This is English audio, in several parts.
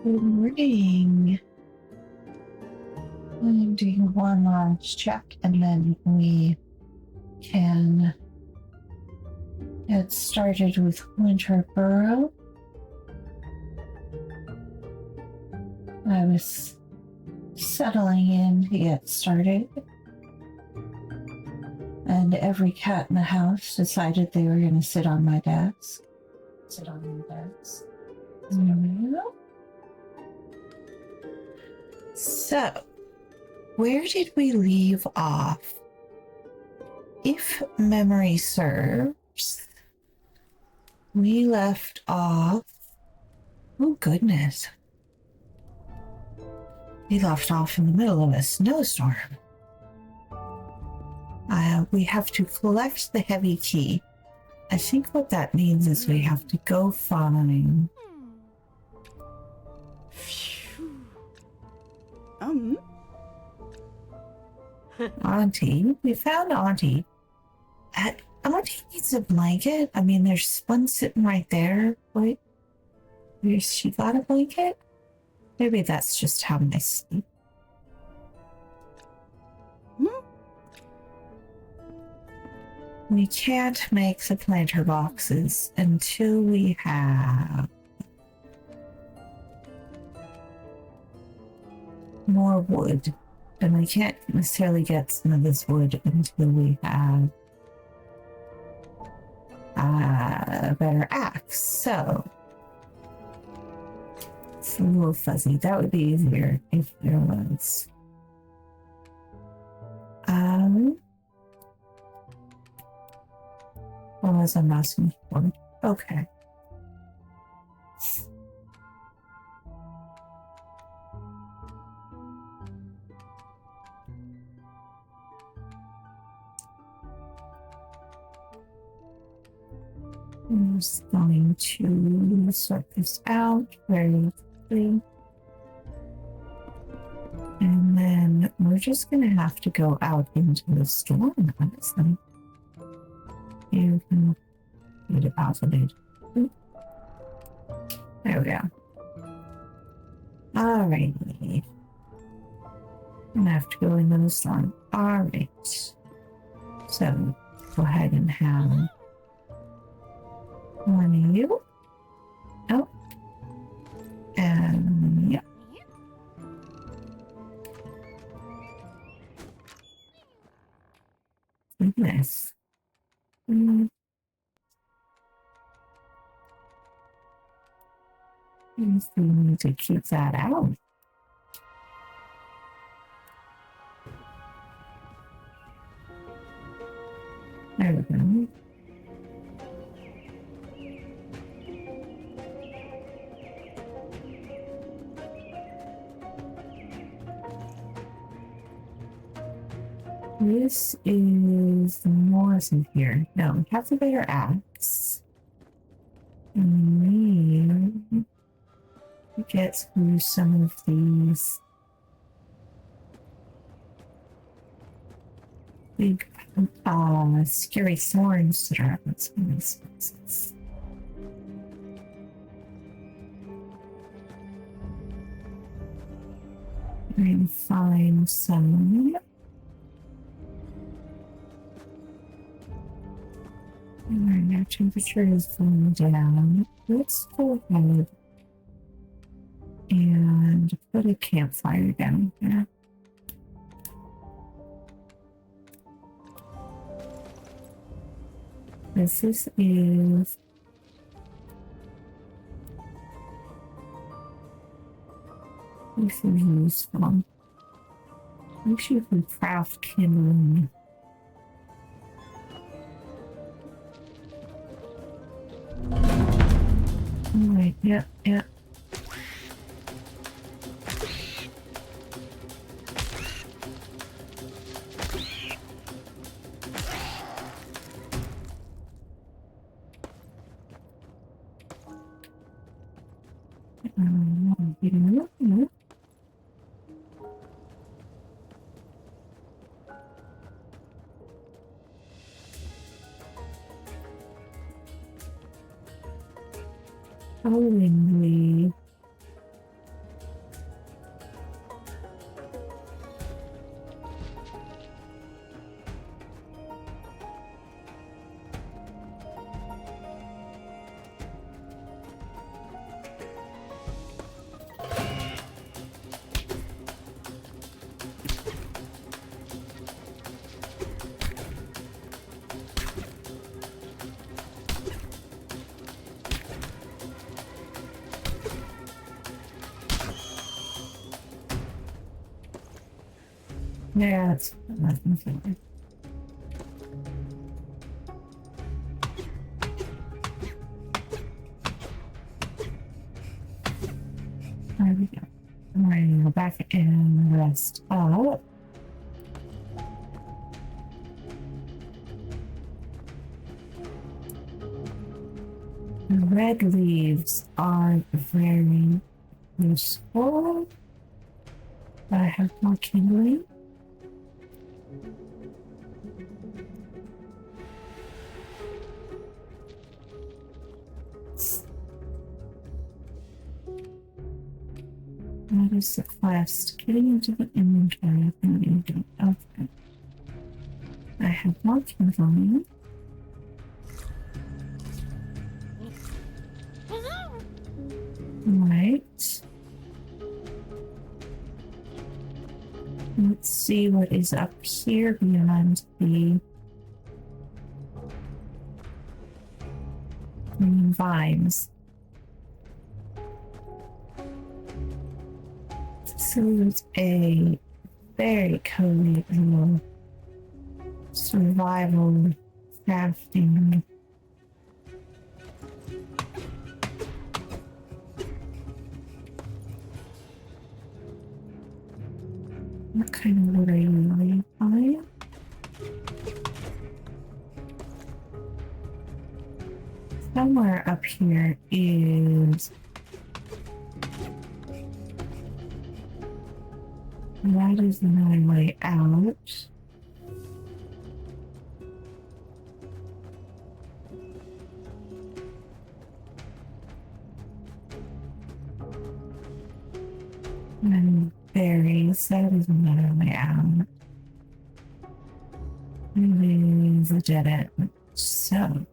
Good morning. I'm doing one last check and then we can get started with Winter Burrow. I was settling in to get started, and every cat in the house decided they were going to sit on my desk. Sit on my desk. So, where did we leave off? If memory serves, we left off. Oh, goodness. We left off in the middle of a snowstorm. We have to collect the heavy key. I think what that means is we have to go find Auntie. We found Auntie. Auntie needs a blanket. I mean, there's one sitting right there. Wait, has she got a blanket? Maybe that's just how I sleep. We can't make the planter boxes until we have more wood. And we can't necessarily get some of this wood until we have a better axe. So it's a little fuzzy. That would be easier if there was. What was I asking for? Okay. I'm just going to sort this out very quickly. And then we're just going to have to go out into the storm, honestly. You can be deposited. There we go. Alrighty. I'm going to have to go into the storm. Alright. So, go ahead and have one of you. Oh. And yeah. Goodness. We need to keep that out. There we go. This is Morris in here. No, we have a better axe. And we get through some of these big, scary thorns that are on some of these places. And find some. Alright, our temperature is going down. Let's go ahead and put a campfire down here. This is useful. Make sure you can craft kindling. Alright, yeah. Probably Yeah, that's nothing. There we go. I'm ready to go back and rest up. The red leaves are very useful. But I have more kindling. What is the quest? Getting into the inventory. Okay. I have more kindling. Right. Let's see what is up here beyond the vines. So it's a very cozy little survival crafting. What kind of wood are you really buying? Somewhere up here is... That is another way out. And berries, that is another way out. It is a dead end. So...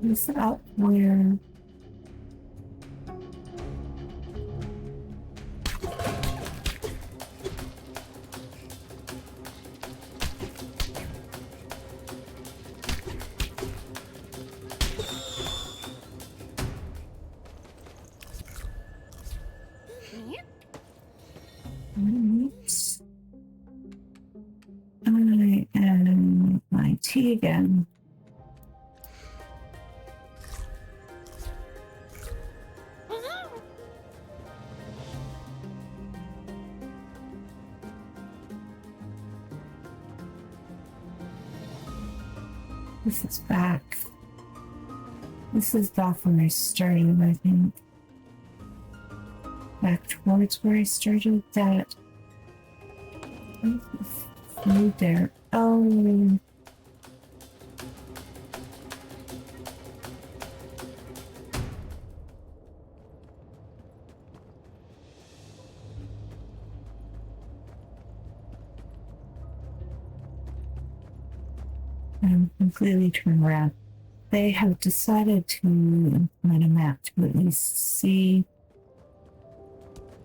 Is it up where? I am my tea again. This is back. This is back where I started, I think. Back towards where I started that. Food there. Oh. I'm completely turned around. They have decided to implement a map to at least see.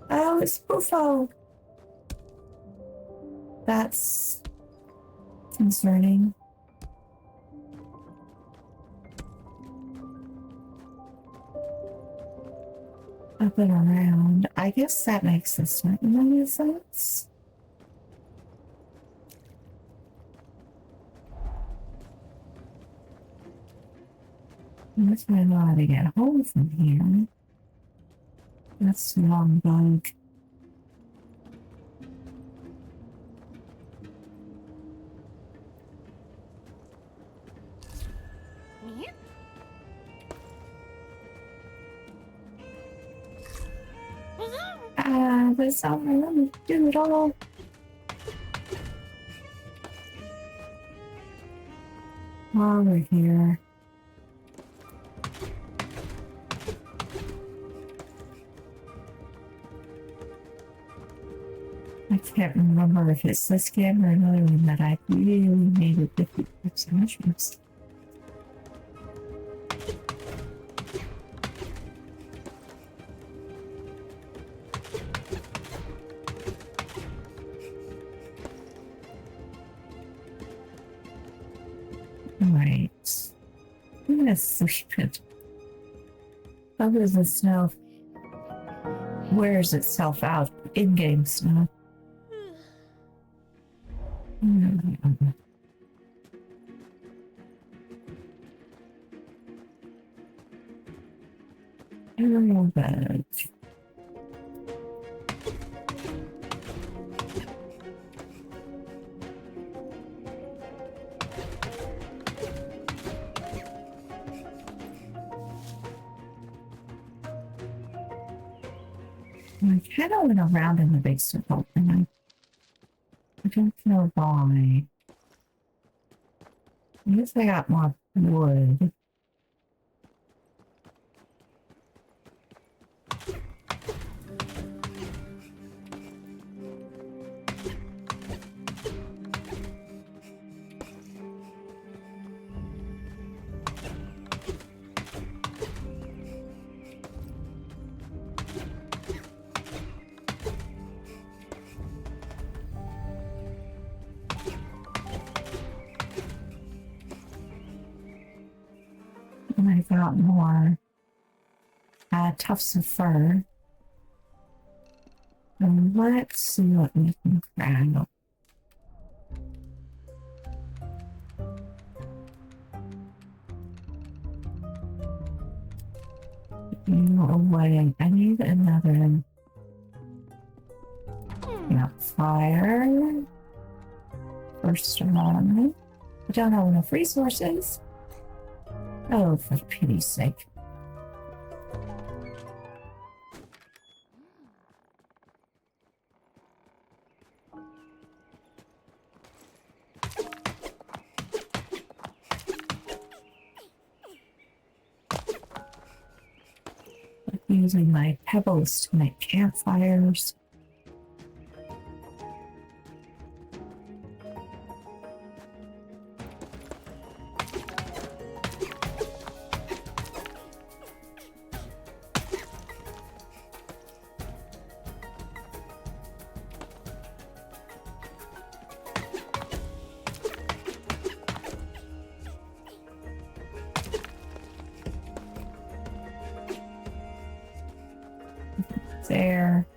Oh, it's Buffo. That's concerning. Up and around. I guess that makes a certain amount of sense. That's why I know how to get home from here. That's the wrong bug. There's something let me do it all. While we're here. I can't remember if it's this game or another one that I really made a different mushrooms. Right. I'm gonna sleep it. How does the snow wears itself out? In-game snow. Aerial veg. I kind of went around in the big circle, and I don't know why. I guess I got more wood. And I got more tufts of fur. And let's see what we can grab. Away. I need another fire. First of all, I don't have enough resources. Oh, for pity's sake. Using my pebbles to make campfires. There.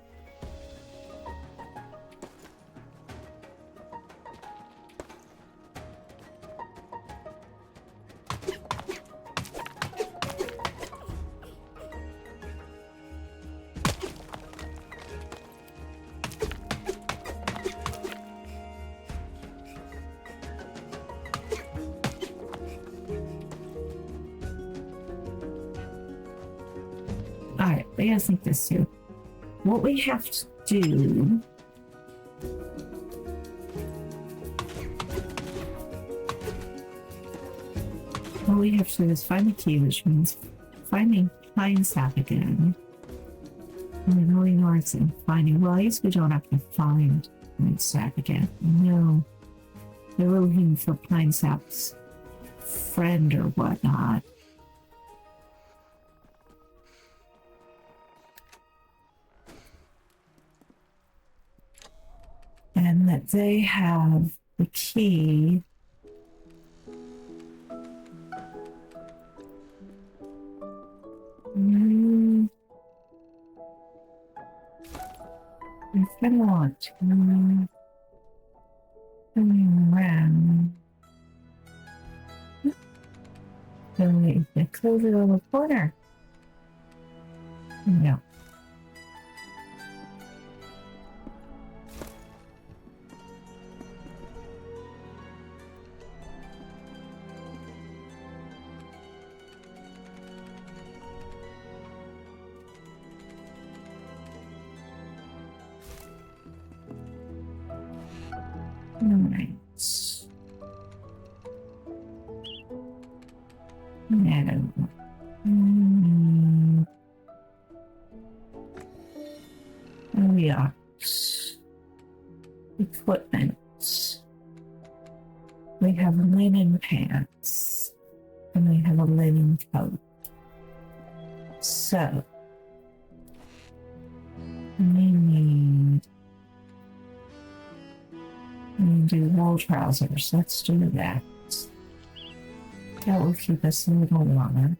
All right, I gotta think this through. What we have to do is find the key, which means finding pine sap again. And then going north and finding, well, I guess we don't have to find pine sap again. No. They were looking for pine sap's friend or whatnot. And that they have the key. I kind of want to come around. So they close it on the corner. No. Alright. No. Oh yeah. Equipment. We have linen pants. And we have a linen coat. So we need do wool trousers. Let's do that. That will keep us a little longer.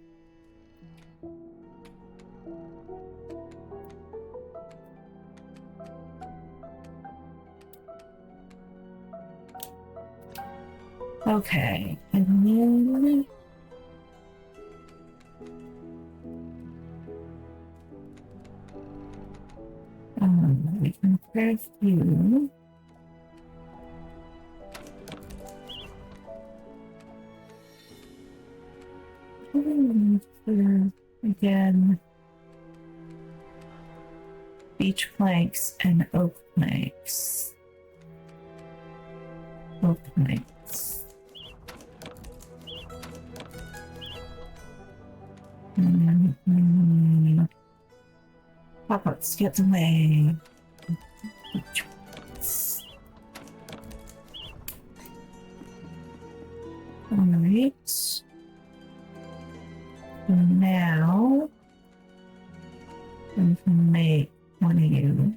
Okay, and then we can craft you. Again, beech planks and oak planks. Oak planks. Let's get away. Alright. Now we can make one of you.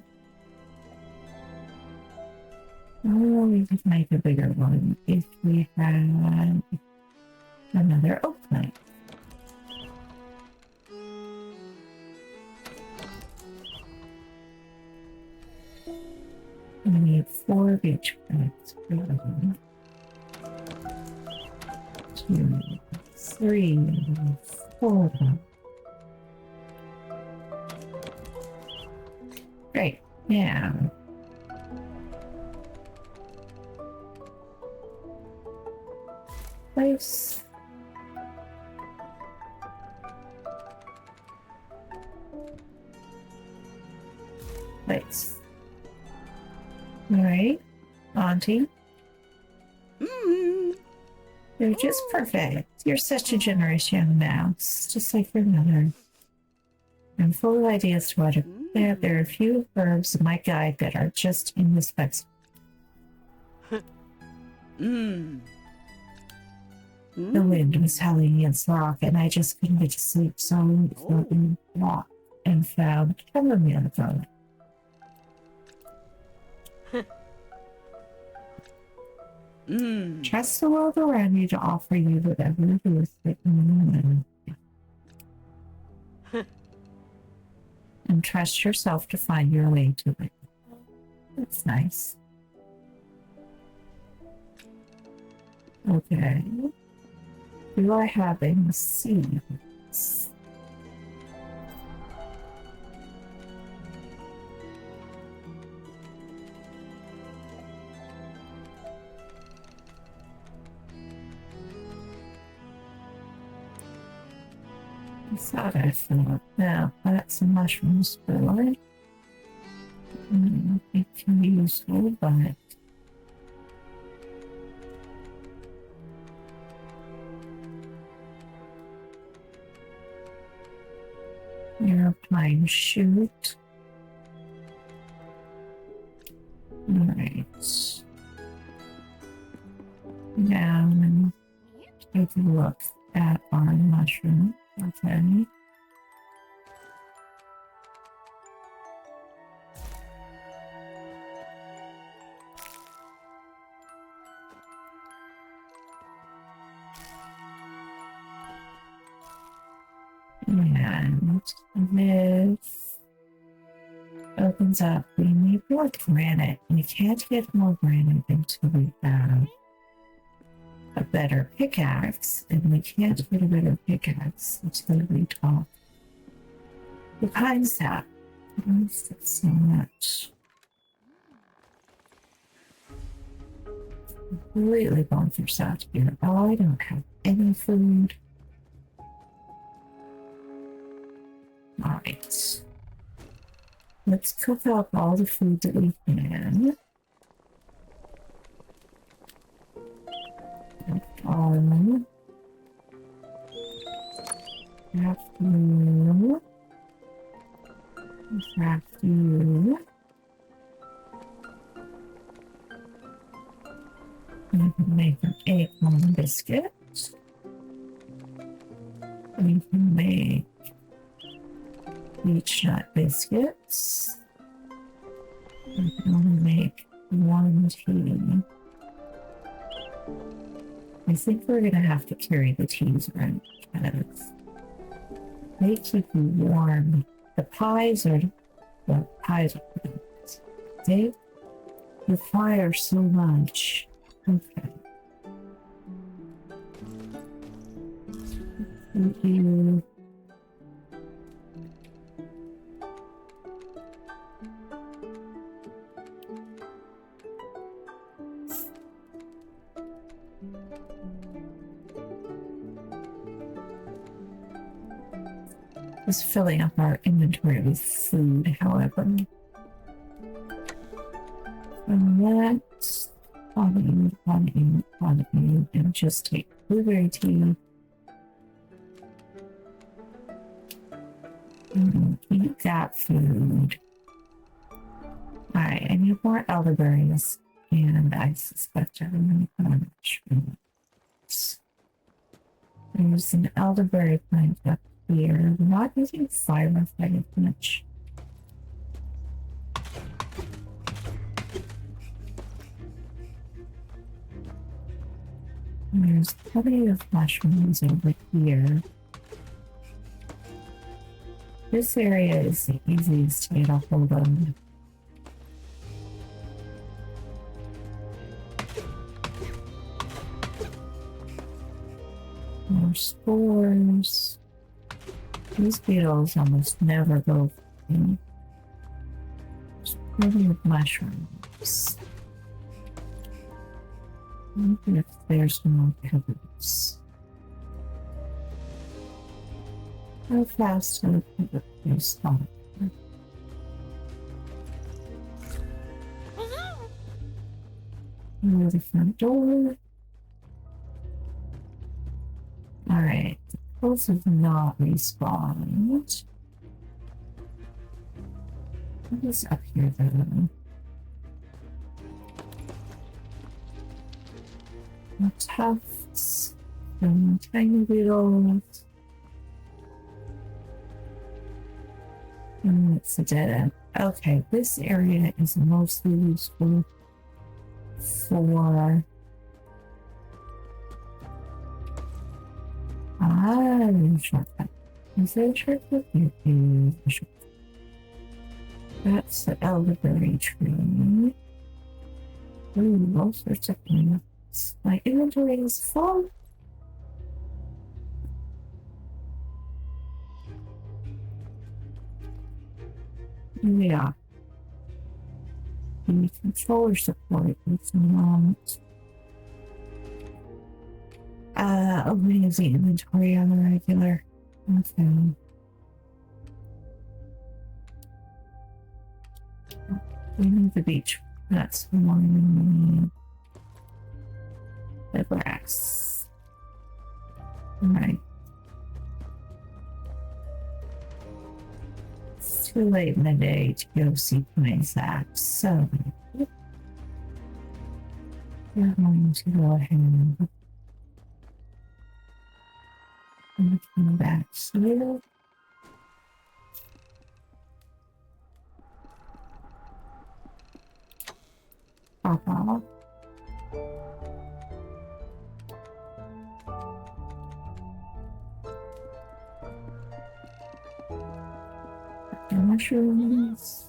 Oh, we could make a bigger one if we had another oak plant. We need 4 beech plants. 2, 3, 4. Great. Yeah. Place. Place. All right, Auntie. You're just perfect. You're such a generous young mouse, just like your mother. I'm full of ideas to what to plant. There are a few herbs in my guide that are just indispensable. The wind was howling against the rock, and I just couldn't get to sleep, so I walked and found chamomile phone. Trust the world around you to offer you whatever it is that you need. And trust yourself to find your way to it. That's nice. Okay. Do I have any seeds? What's that I thought? Now, that's a mushroom spore. It can be useful, but airplane shoot. Alright. Now, take a look at our mushroom. Okay. And this opens up. We need more granite. We can't get more granite until we have a better pickaxe, and we can't get a better pickaxe until we talk the pine sap. That's so much. Completely going through South here. Oh, I don't have any food. Alright. Let's cook up all the food that we can. Craft you. We can make an acorn biscuit. We can make beech nut biscuits. We can only make 1 tea. I think we're gonna have to carry the teas around because they keep you warm. The pies are they require so much. Okay. Thank you. Just filling up our inventory with food, however. And let's on in, and just take blueberry tea. And eat that food. Alright, I need more elderberries, and I suspect I'm gonna put mushrooms. There's an elderberry plant up here. I'm not using fire very much. There's plenty of mushrooms over here. This area is the easiest to get a hold of. More spores. These beetles almost never go for me. There's plenty of mushrooms. Maybe if there's more pebbles. How fast do the pebbles stop? Near the front door. Alright, the pebbles have not respawned. What is up here though? Tufts, and tiny beetles. And it's a dead end. Okay, this area is mostly useful for shortcut. Is there a shortcut? There is a shortcut. That's the elderberry tree. Ooh, all sorts of things. My inventory is full. Yeah. The controller support is not opening of the inventory on the regular. Okay. We need the beach. That's the one. The grass. Alright. It's too late in the day to go see Pines Act, so we're going to go ahead and come back here. Pop off. Mushrooms.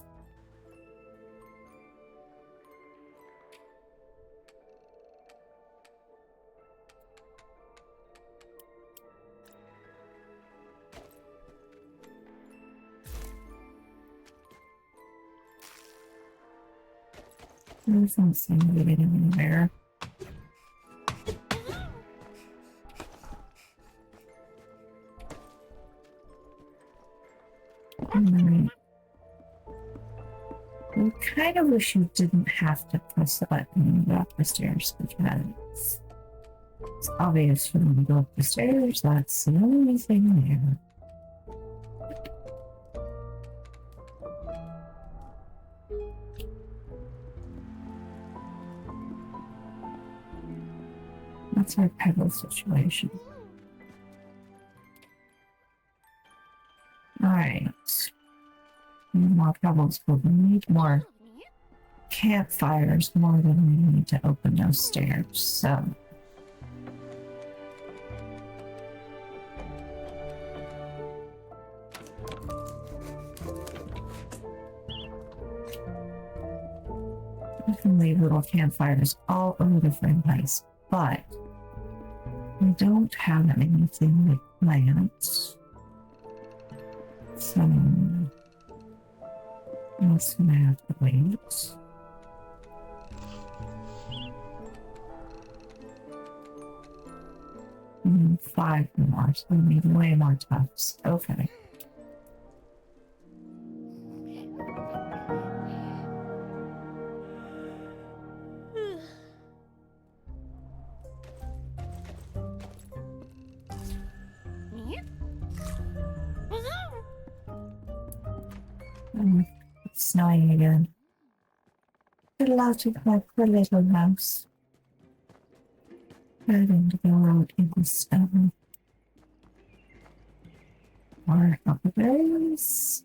There's something to get in there. Alright. I kind of wish you didn't have to press the button and go up the stairs because it's obvious when you go up the stairs, that's the only thing there. That's our pebble situation. Alright. More pebbles, but we need more campfires more than we need to open those stairs, so You can leave little campfires all over the frame place, but we don't have anything like plants. So I'm just gonna have to wait. We need 5 more, so we need way more tufts. Okay. It's snowing again. Get out of my poor little house. Having to go out in the snow. More huckleberries.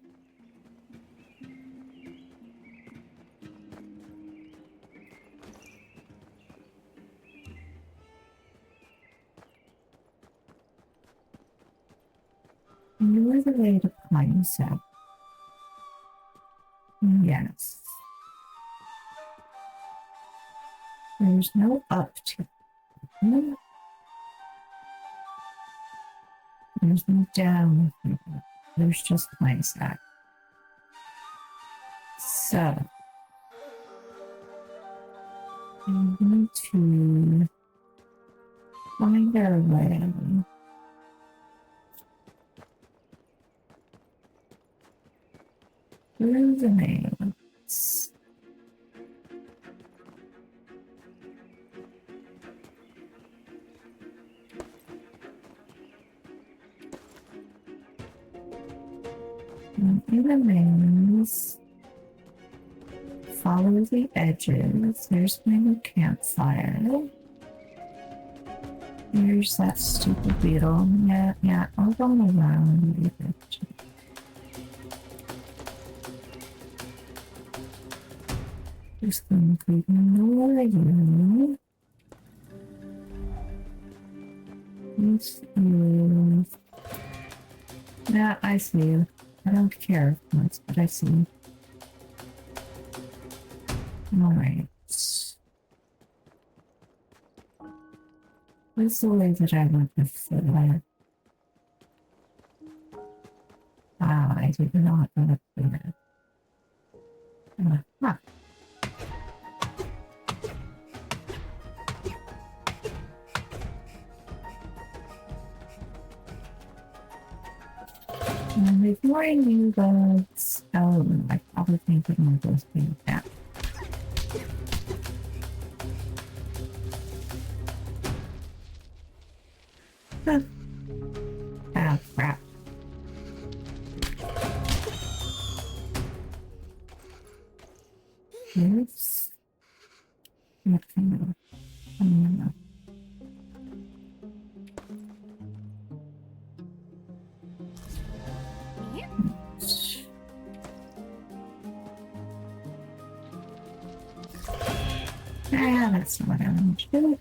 You're the way to pine sap. Yes. There's no up to. There's no down. There's just pine sap. So I'm going to find our way through the maze. In the maze, follow the edges. There's my new campfire. Here's that stupid beetle. Yeah, I'll go around with it. Just going to ignore you. This is... Yeah, I see you. I don't care much, but I see you. Alright. What's the way that I want to fly? Ah, I did not want to clear it. Huh. Before I knew bugs, I probably think it one of those things down. Huh. Oh, crap. Oops. What kind of... Ah, that's not what I want to do.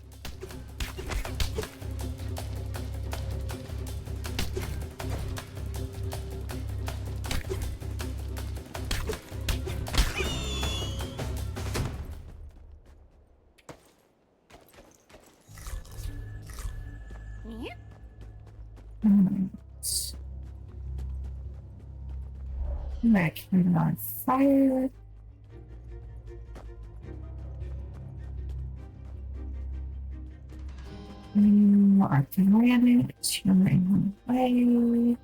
Back here on fire. Archivanic, running away.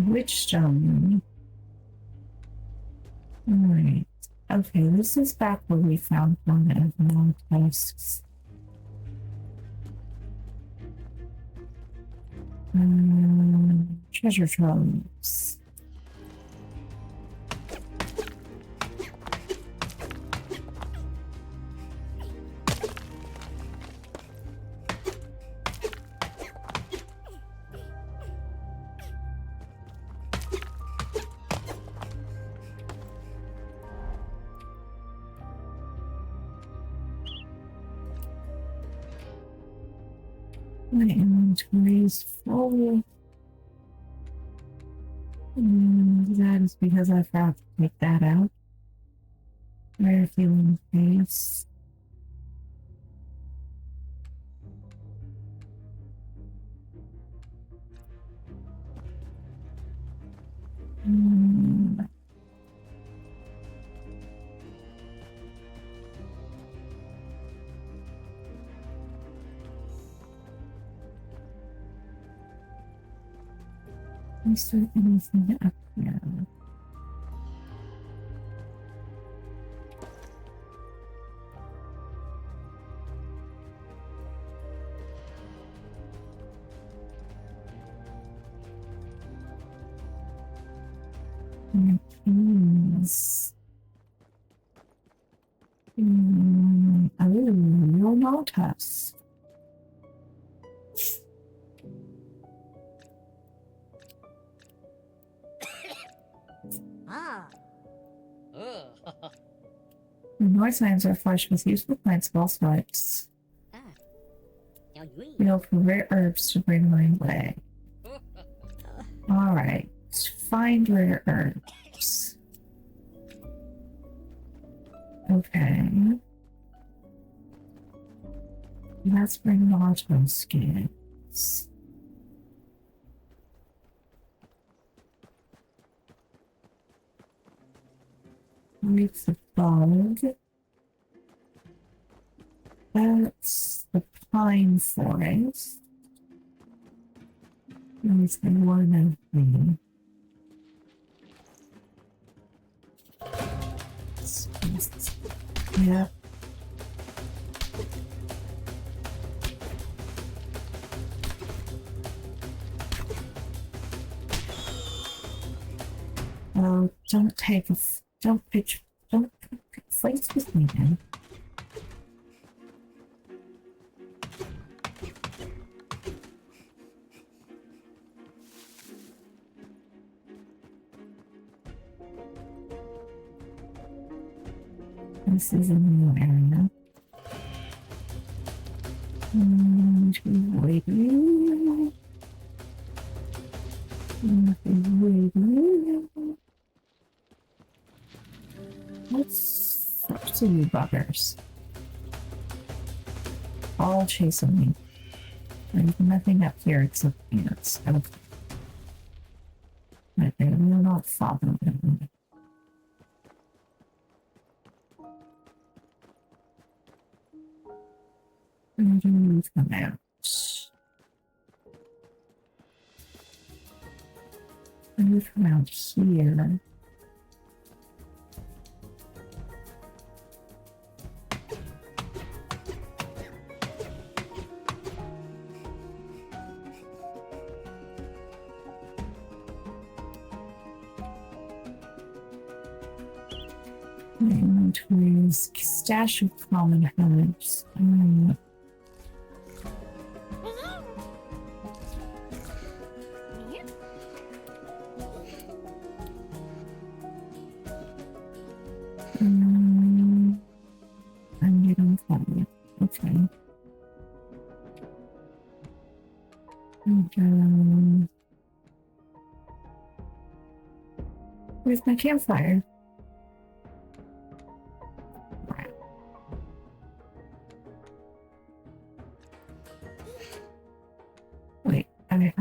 Witch stone. Alright. Okay, this is back where we found one of the long tusks. Treasure troves. My inventory is full. That is because I forgot to take that out. Rare feeling face. Is there anything up here? Please. Oh, you'll not us. The Northlands are flush with useful plants of all types. We look for rare herbs to bring my way. Alright, find rare herbs. Okay. Let's bring auto skins. With the bug. That's the pine forest. There's the one of me. Yeah. Oh, don't take a don't pick fights with me then. This is a new area. Waiting. Let's see you buggers. All chasing me. There's nothing up here except peanuts. Okay. But they will not follow me. Move them out. Move them out here. Inventories, stash of common herbs. I'm getting funny. Okay. Where's my campfire? Wait, I have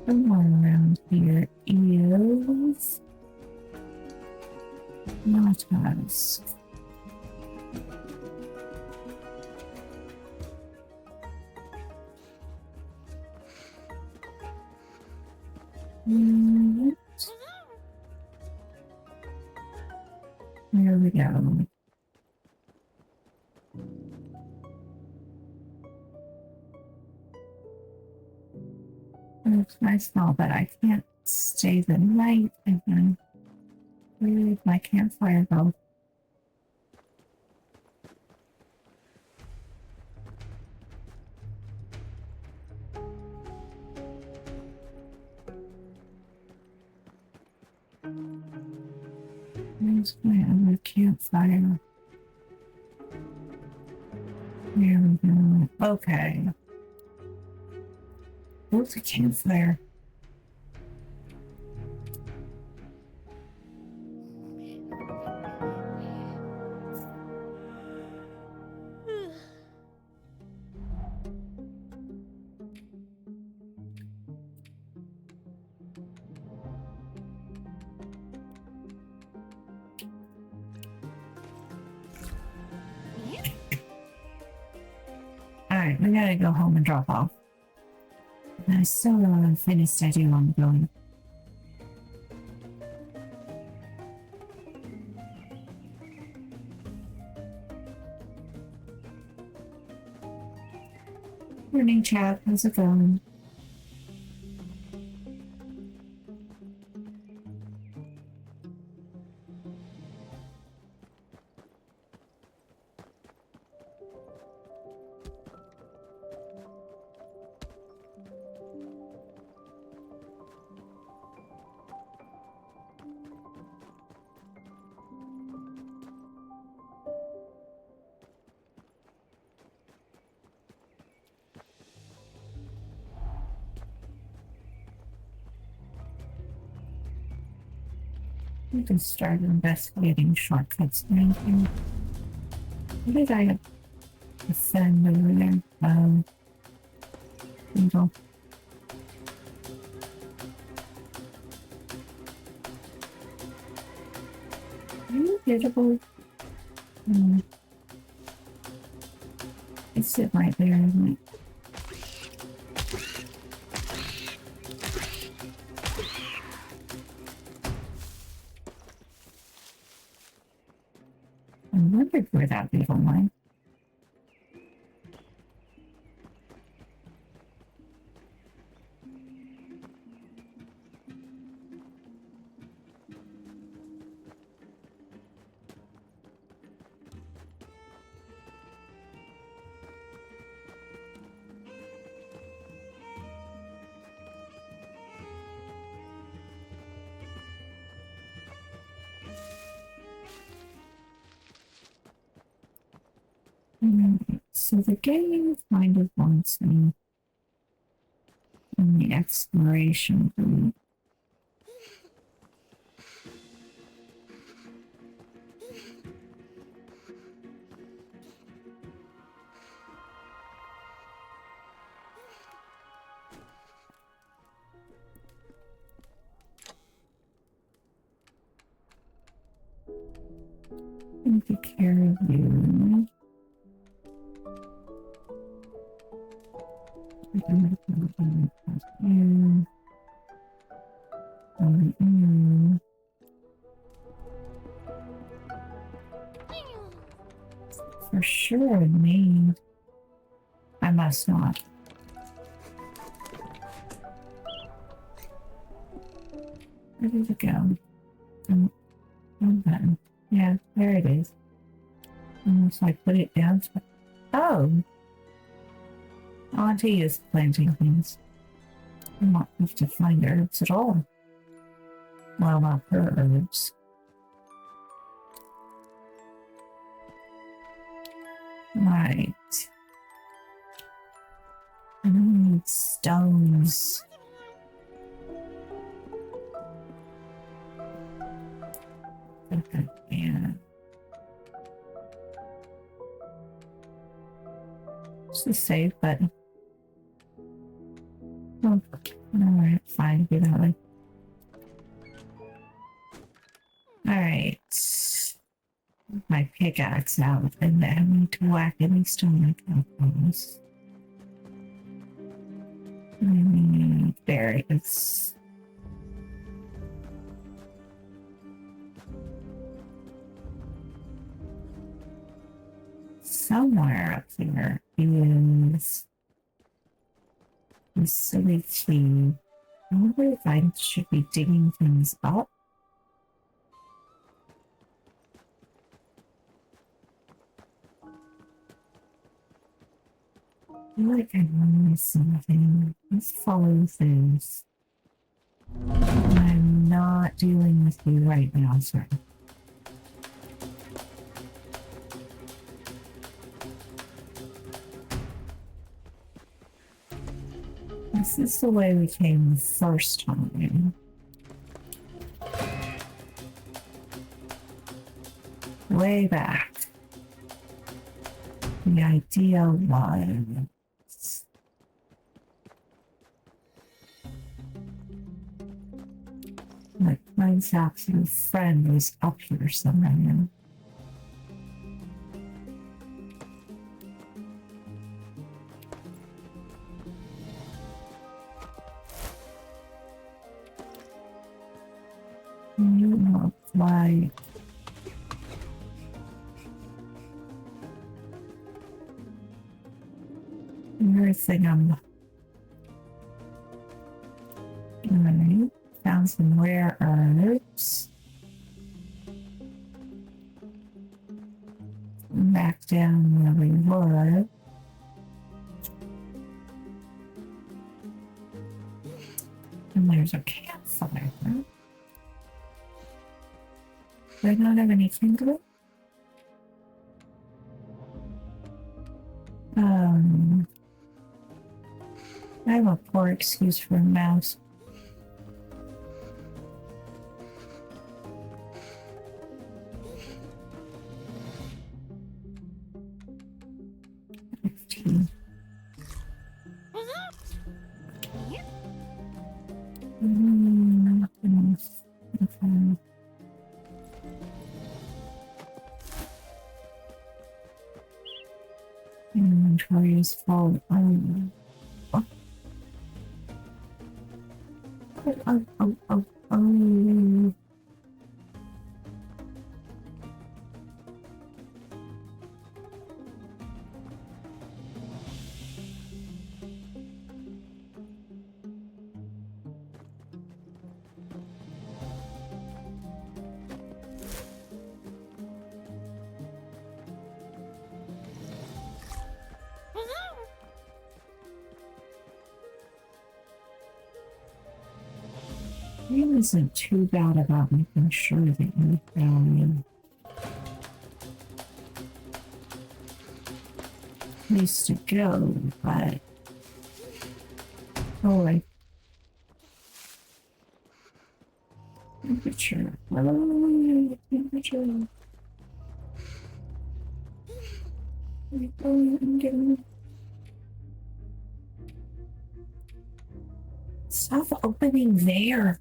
somewhere around here is not us. There we go. It's nice and all, but I can't stay the night, and then where did my campfire go? Where's my other campfire? There we go. Okay. Where's the campfire? Alright, we gotta go home and drop off. I still haven't finished studying where I'm going. Morning, chat. How's it going? We can start investigating shortcuts and anything. What did I defend over there? Needle. Are you hittable? It's it right there, isn't it? I wondered where that beetle went. So the game kind of wants me in the exploration room. Take care of you. For sure, me. I must not. Where did it go? Button. Yeah, there it is. Unless I put it down. Oh! Auntie is planting things. I don't have to find herbs at all. Well, not her herbs. Right. I need stones. Okay, yeah. It's the save button. Oh, alright, fine, do that way. Alright. My pickaxe out, and then I need to whack any stone I can find. There it is. Somewhere up there is the silly key. I wonder if I should be digging things up. I feel like I'm missing something. Let's follow things. I'm not dealing with you right now, sir. This is the way we came the first time. Way back. The idea was... my friend's absolute friend was up here somewhere. You look like everything I'm alright. Found some rare herbs. Back down where we were. And there's a campfire. Do I not have any kindling? I have a poor excuse for a mouse. Inventory is full. Oh. It isn't too bad about making sure that you found a place to go, but like temperature. Temperature. Stop opening there.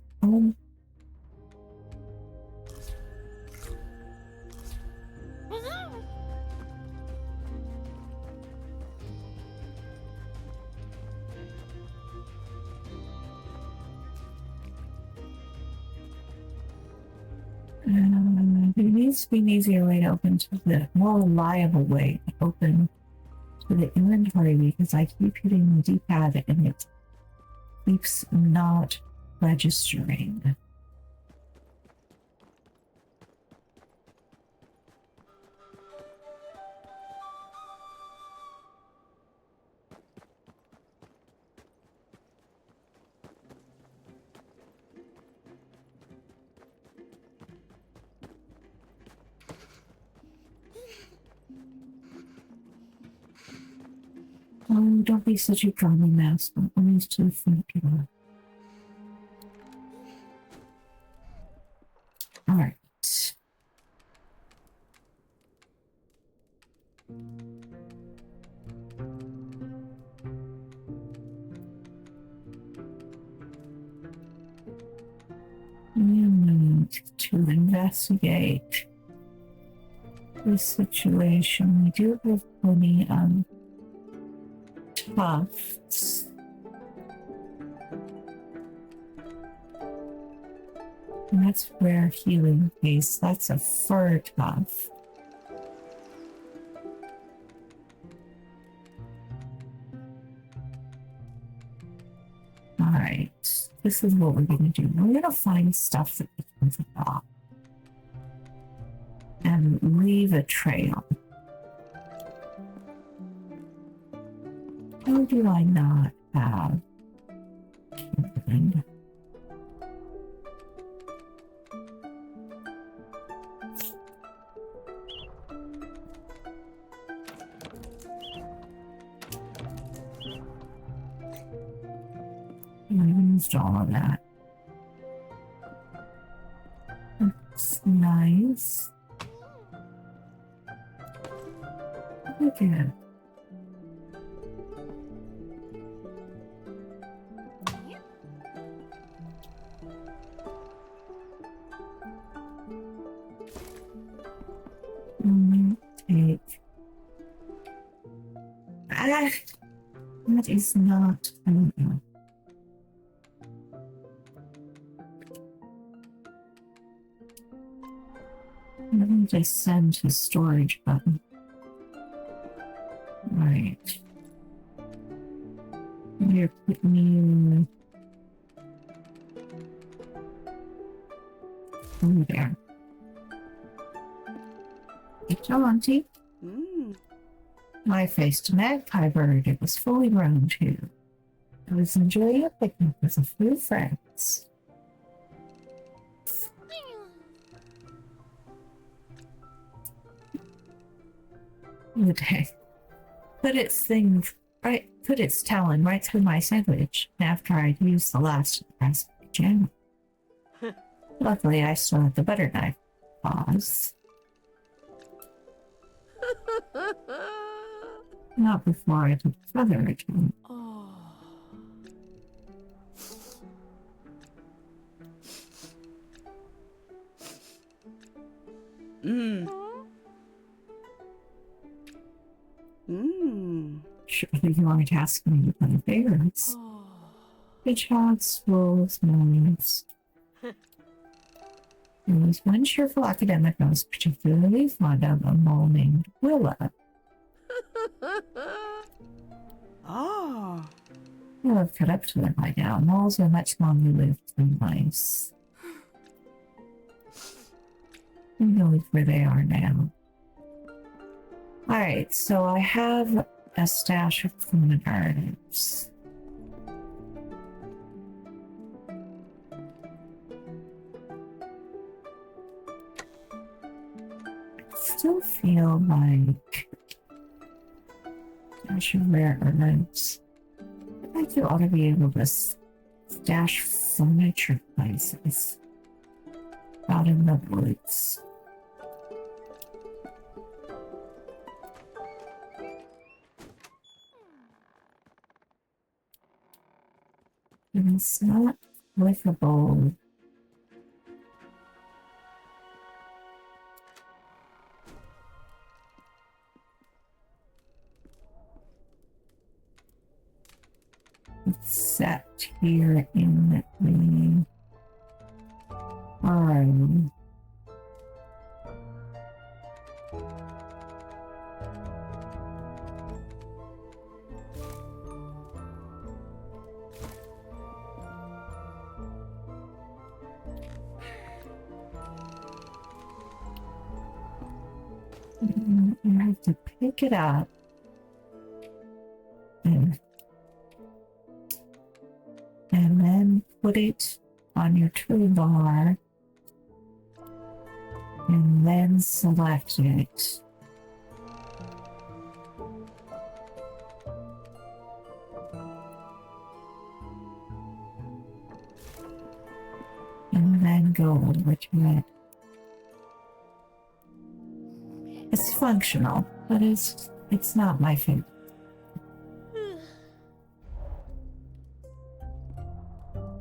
There needs to be an easier way to open to the more reliable way to open to the inventory because I keep hitting the D-pad and it keeps not registering. Oh, don't be such a drama mouse. I'm almost to the front door. All right. To investigate this situation, we do have plenty of tufts. And that's rare healing paste. That's a fur tuft. Alright, this is what we're gonna do. We're gonna find stuff that we can drop and leave a trail. How do I not have kindling? I used all of that. That's nice. Look at it. Take. That is not. I don't know. Let me just send to storage button. Right. You're putting you over there. It's Auntie. I faced a magpie bird. It was fully grown too. I was enjoying a picnic with a few friends. Okay. Put its thing right. Put its talon right through my sandwich after I'd used the last of the raspberry jam. Luckily, I still had the butter knife. Pause. Not before I took the feather again. Surely you aren't asking me to play favorites. Hedgehogs, wolves, moles. There was one cheerful academic I was particularly fond of, a mole named Willa. Well, I've cut up to it by now. Moles are much longer lived than mice. Who knows where they are now? Alright, so I have a stash of clean herbs. Still feel like I should wear herbs. I think you ought to be able to stash furniture places out in the woods. And it's not livable. Set here in the room. I have to pick it up and then put it on your toolbar and then select it. And then go over to it. It's functional, but it's not my favorite.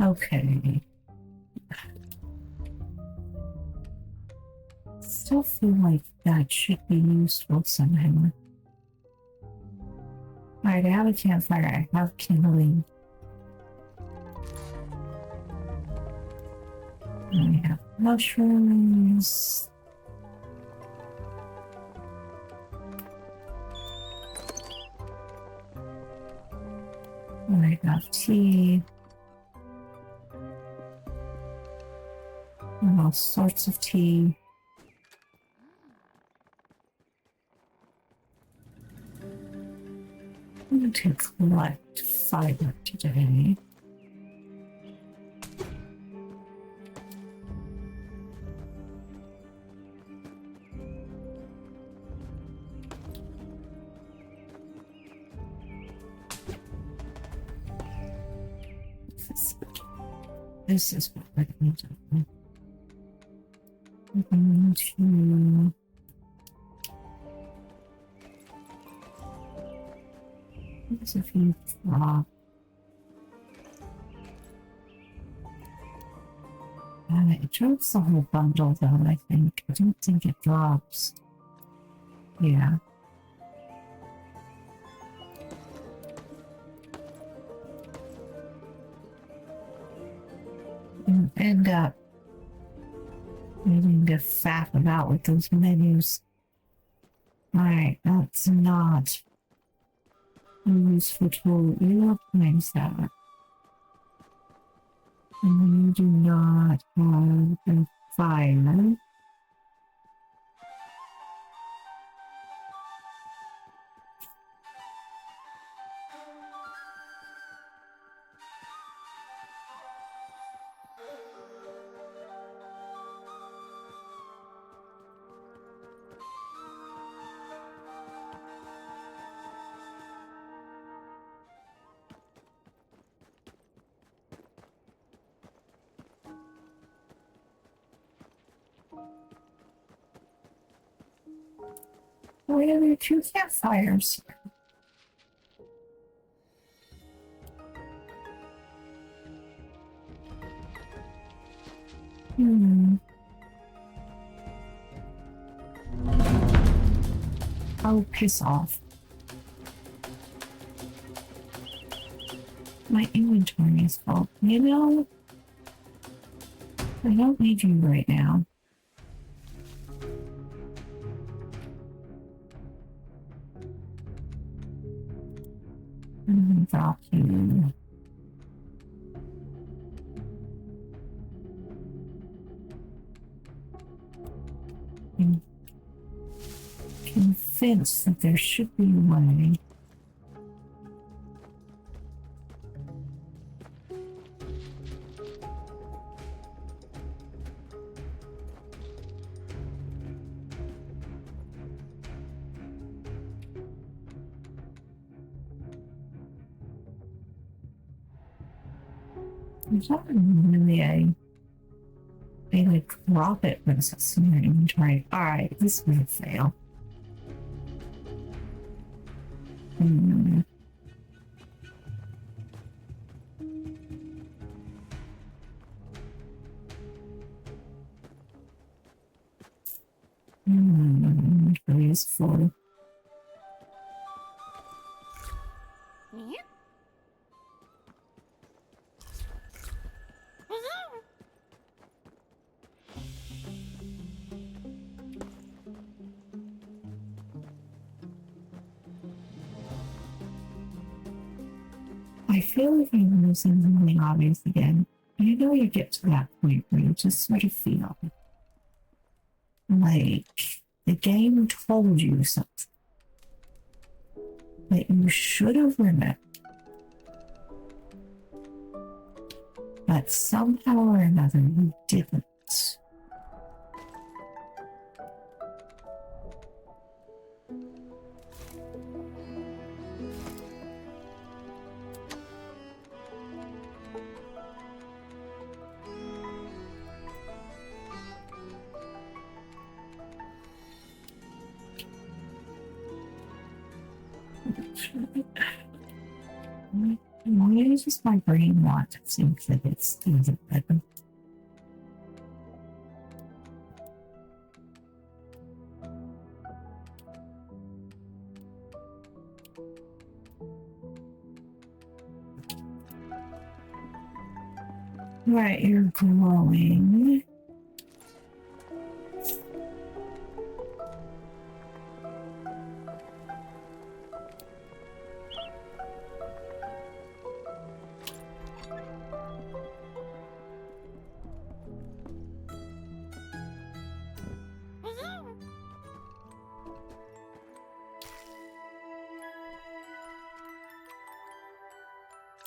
Okay. Still feel like that should be useful somehow. Alright, I have a campfire. I have kindling. I have mushrooms. I have tea. all sorts of tea. I'm going to collect fiber today. This is what we're going to do. We're going to there's a few drop. It drops the whole bundle though, I think. I don't think it drops. Yeah. You end up needing to faff about with those menus. Alright, that's not a useful tool. You optimize that. And you do not have a fire. We have 2 campfires. Oh, piss off. My inventory is full. You know, I don't need you right now. I'm gonna drop you. I'm convinced that there should be a way. There's not really a like drop it process in your inventory. Alright, this is gonna fail. Inventory is full. I feel like I'm losing something obvious again. You know, you get to that point where you just sort of feel like the game told you something that you should have remembered, but somehow or another you didn't. Why does my brain want to think that it's things that happen? Right, you're growing.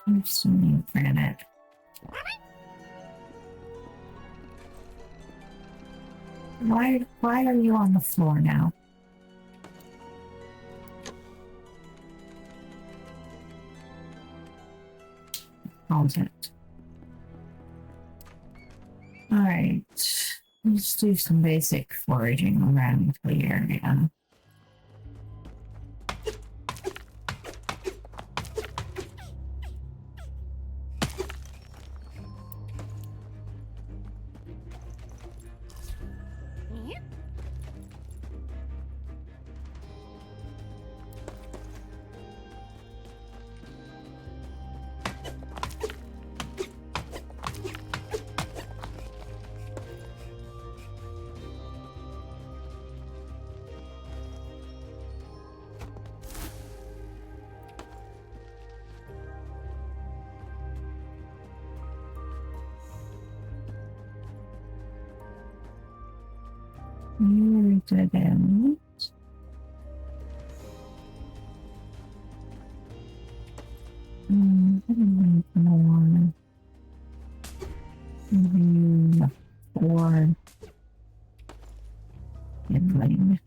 I'm still need granite. Why are you on the floor now? Hold it. Alright. Let's do some basic foraging around the area. You didn't. More. Or handling.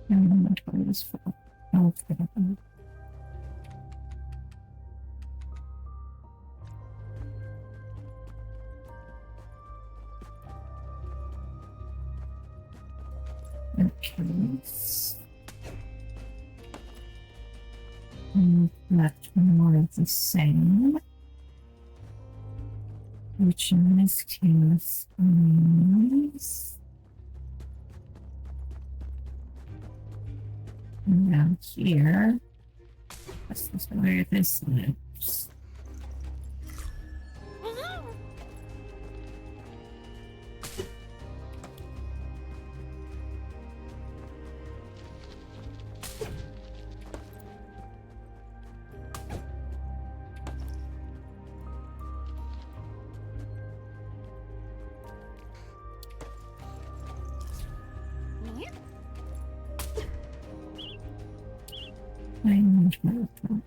Inventory is full. Okay. That's more of the same, which in this case means down here. This is where this lives.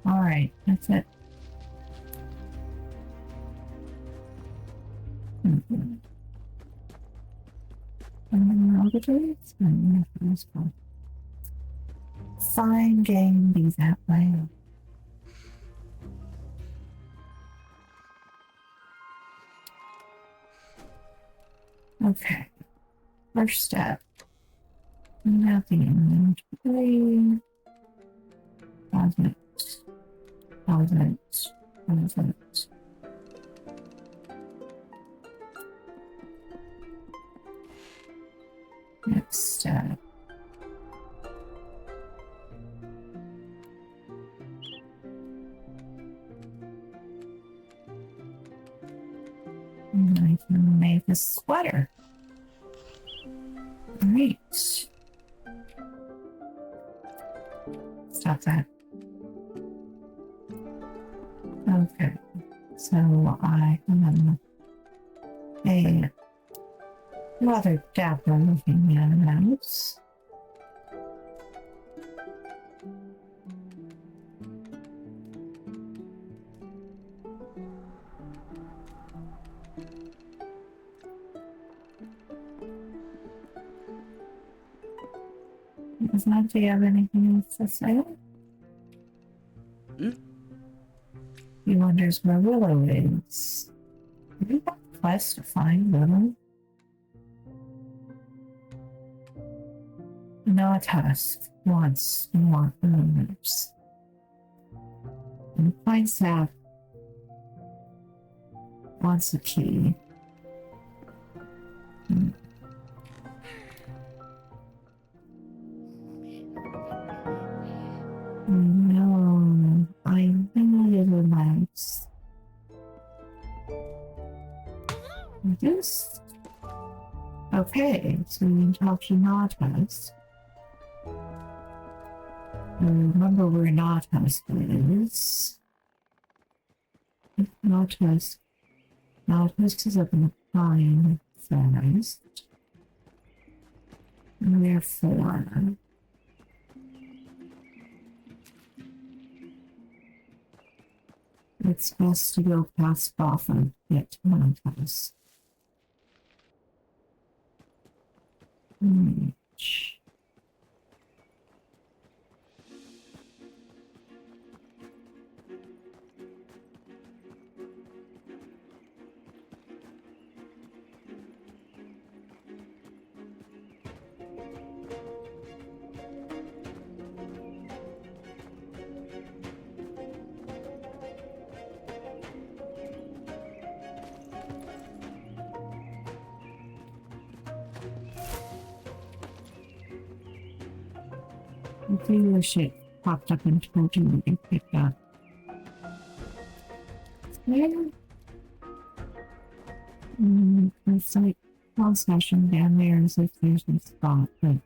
All right, that's it. Fine game, be that way. Okay, first step. Nothing. Inventory. Closet. Next step. I can make a sweater. Great. Stop that. Okay, so I am a rather dapper looking mouse. Do you have anything else to say? He wonders where Willow is. Have you got a quest to find Willow? No task. Wants more moves. And find Sap. Wants a key. No, I need a mouse. This? Okay, so you can talk to Nautilus. Remember where Nautus is. Nautus is up in the pine forest. Therefore, it's best to go past Boffa and get to Nautus. I feel the shit popped up and told you what you picked up. There. It's like one session down there as if there's a spot, but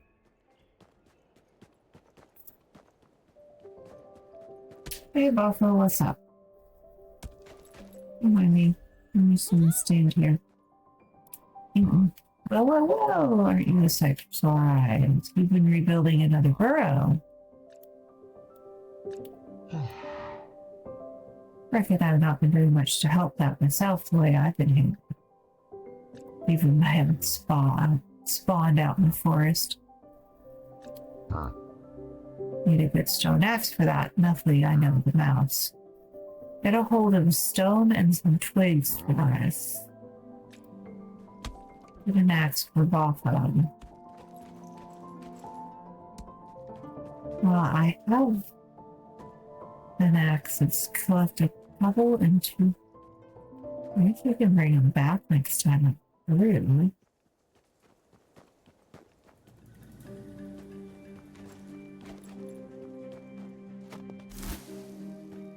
hey Buffalo, what's up? Don't mind me. Let me stand here. Well, aren't you a sight for sore eyes? You've been rebuilding another burrow. Reckon I've not been doing much to help that myself the way I've been here. Even I haven't spawned out in the forest. Need a good stone axe for that. Luckily, I know the mouse. Get a hold of a stone and some twigs for this. Get an axe for Boffa. Well, I have an axe that's collected cobble and two. Maybe we can bring them back next time I'm through.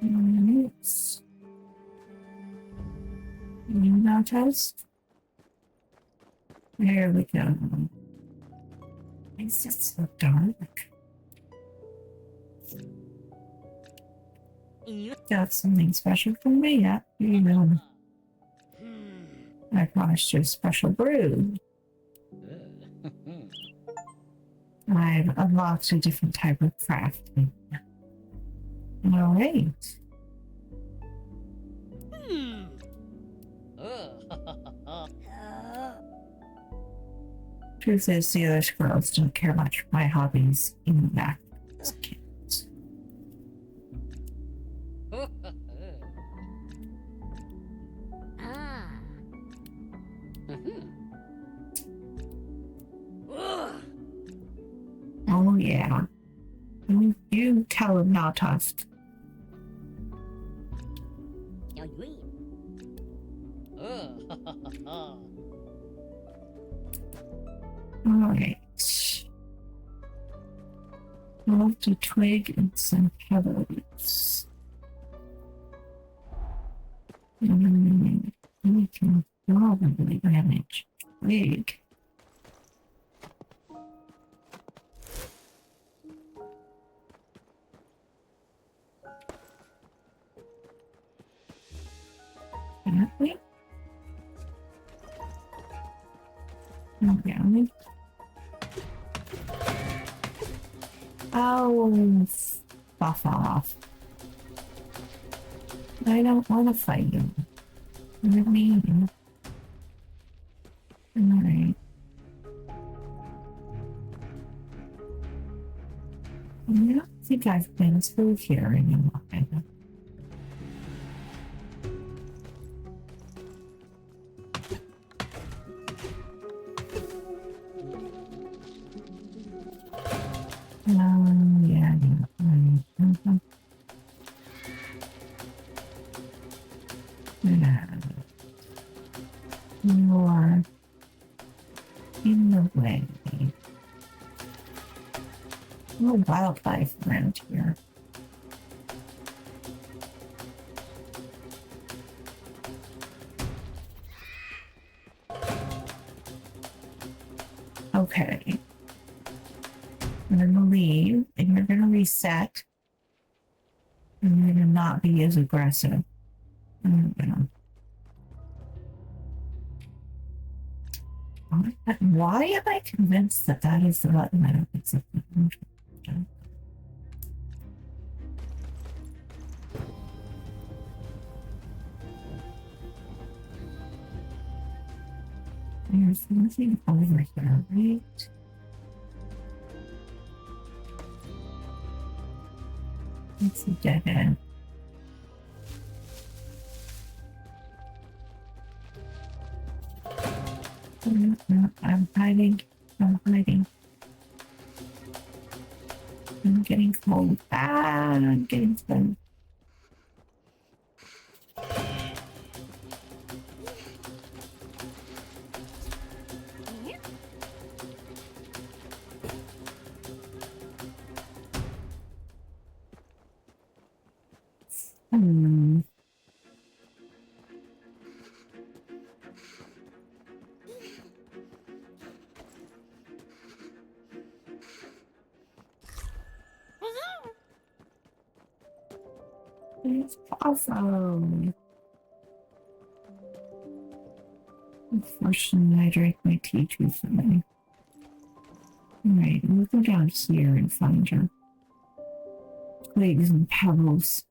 Oops. You know, toast? There we go. It's just so dark. Got something special for me, yeah? You know. I promised you a special brew. I've unlocked a different type of crafting. Alright. Truth is, the other squirrels don't care much for my hobbies in the back. Oh yeah. You tell him now, Tusk. Alright. I'll have to twig and some pebbles. We can probably manage twig. Can't we? Okay. Oh, buff off. I don't want to fight you. You're mean. Alright. I don't think I've been through here anymore. You're in the way. No wildlife around here. Okay. I'm gonna leave, and you're gonna reset. I'm going to not be as aggressive. Why am I convinced that that is the button that opens up the window? There's nothing over here, right? It's a dead end. No, I'm hiding. I'm hiding. I'm getting cold. Ah, I'm getting cold. It's awesome. Unfortunately, I drank my tea too soon. Alright, we'll go down here and find her. Twigs and pebbles.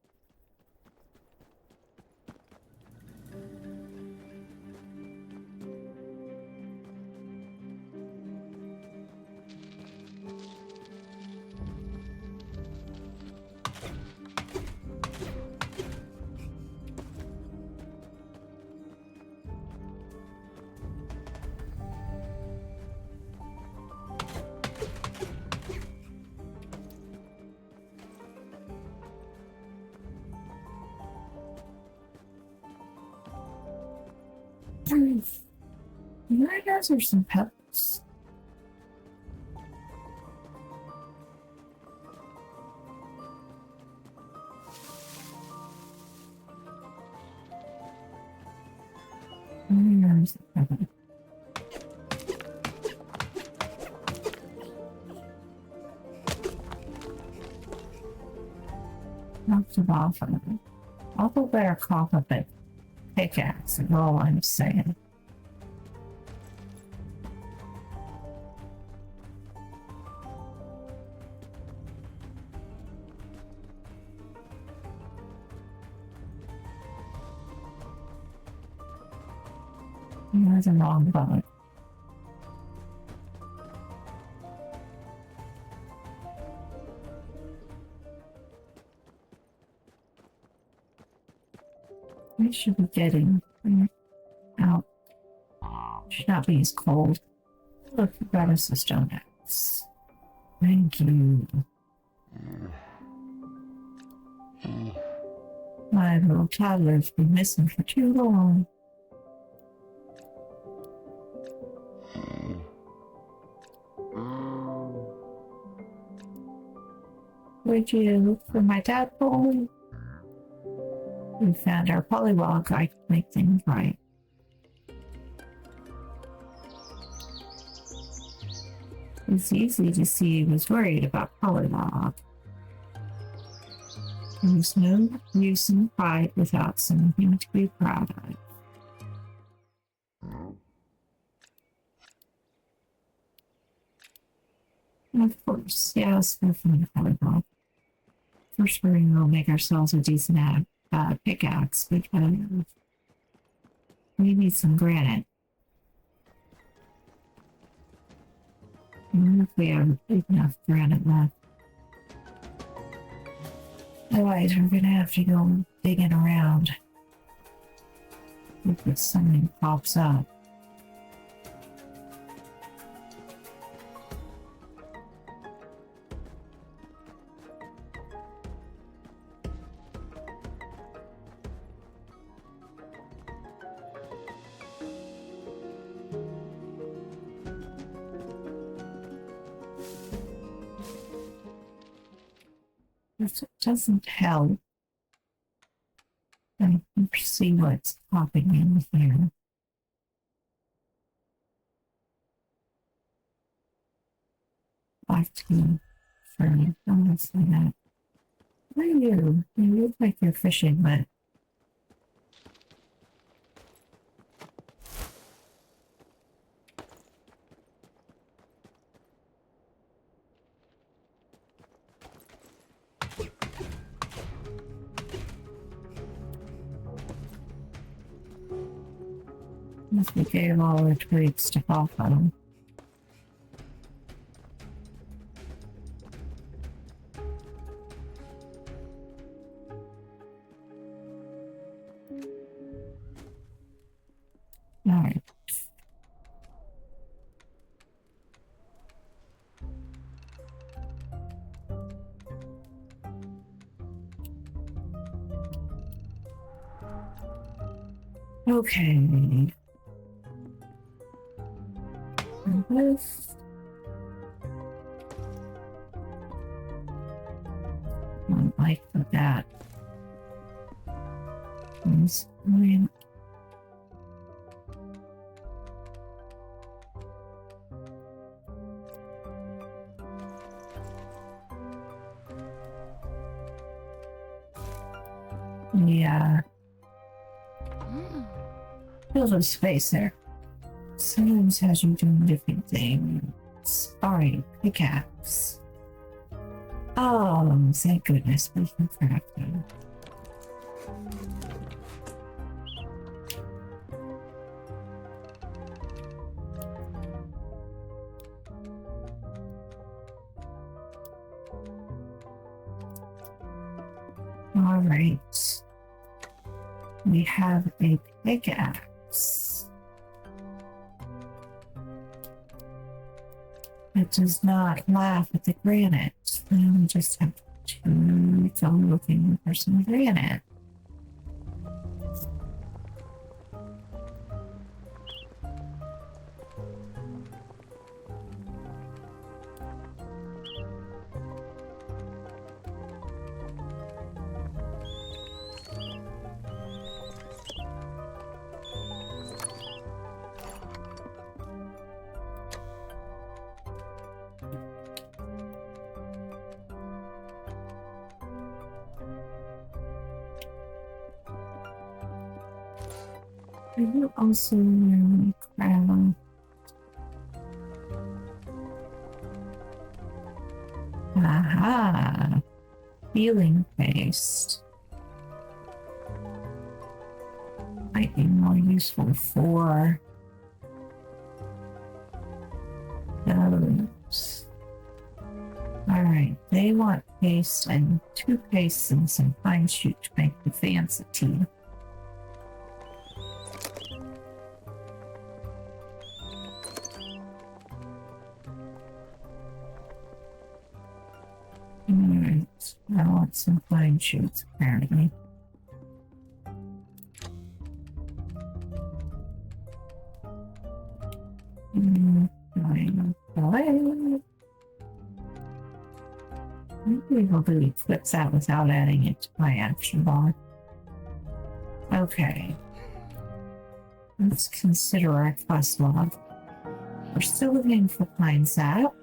Where guys are some pebbles? Where's the pebble? Knocked it off of it. I'll go better cough up at pickaxe is all I'm saying. That's a wrong bug. I should be getting out. Should not be as cold. Look, you got us a stone axe. Thank you. My little toddler's been missing for too long. Would you look for my tadpole? We found our polywog. I can make things right. It's easy to see he was worried about polywog. There's no use in pride without something to be proud of. And of course, yes, we're from the polywog. First, we're going to make ourselves a decent pickaxe because we need some granite. I wonder if we have enough granite left. Otherwise, we're going to have to go digging around if something pops up. It doesn't help. I can see what's popping in here. Back to for me. Honestly, that. What are you? You look like you're fishing, but must be getting all the twigs to fall from. Alright. Okay. This. I like that. Yeah. Feels of space there. Sometimes has you doing different things. Alright, pickaxe. Oh, thank goodness we can craft them. Alright. We have a pickaxe. It does not laugh at the granite. Then we just have to go looking for some granite. Are you also wearing a crown? Aha! Healing paste. Might be more useful for those. Alright, they want paste and 2 pastes and some pine shoot to make the fancy tea. Alright, I want some pine shoots apparently. Maybe we'll do flips that without adding it to my action bar. Okay. Let's consider our quest log. We're still looking for pine sap.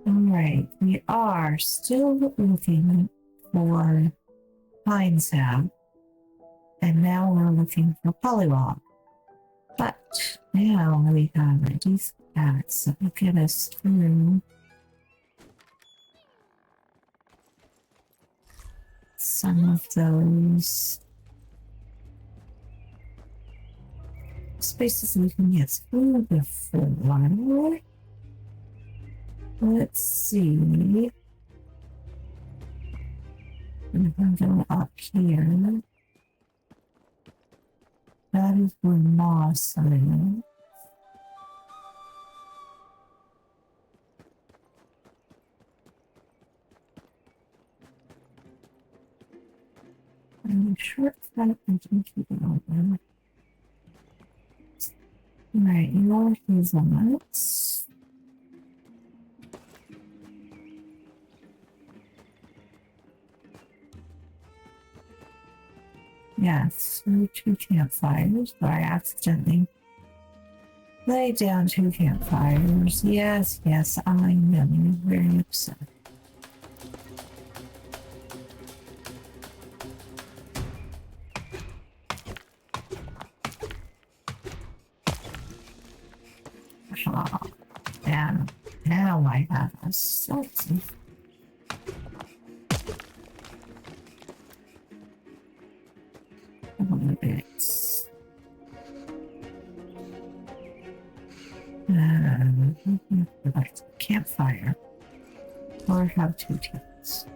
Alright, we are still looking for pine sap. And now we're looking for polywog. But now we have a decent axe that will get us through some of those spaces we can get through before. Let's see. We're going to go up here. That is where moss is. And the shortcut I can keep it open. Alright, more hazelnuts. Yes, 2 campfires, but I accidentally Lay down 2 campfires. Yes, yes, I know. You're very upset. Oh, and now I have a salty. Bits. Go back to the campfire. Or have 2 teas.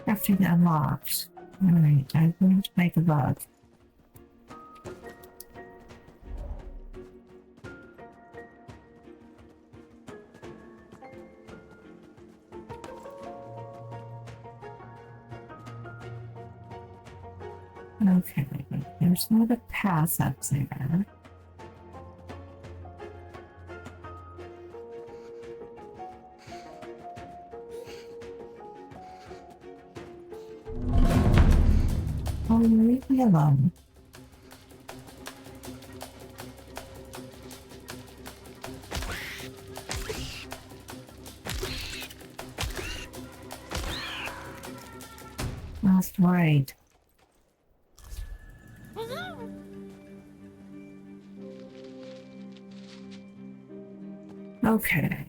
Crafting unlocked. Alright, I'm going to make a bug. Okay, there's not a path up there. Oh, leave me alone. That's right. Okay.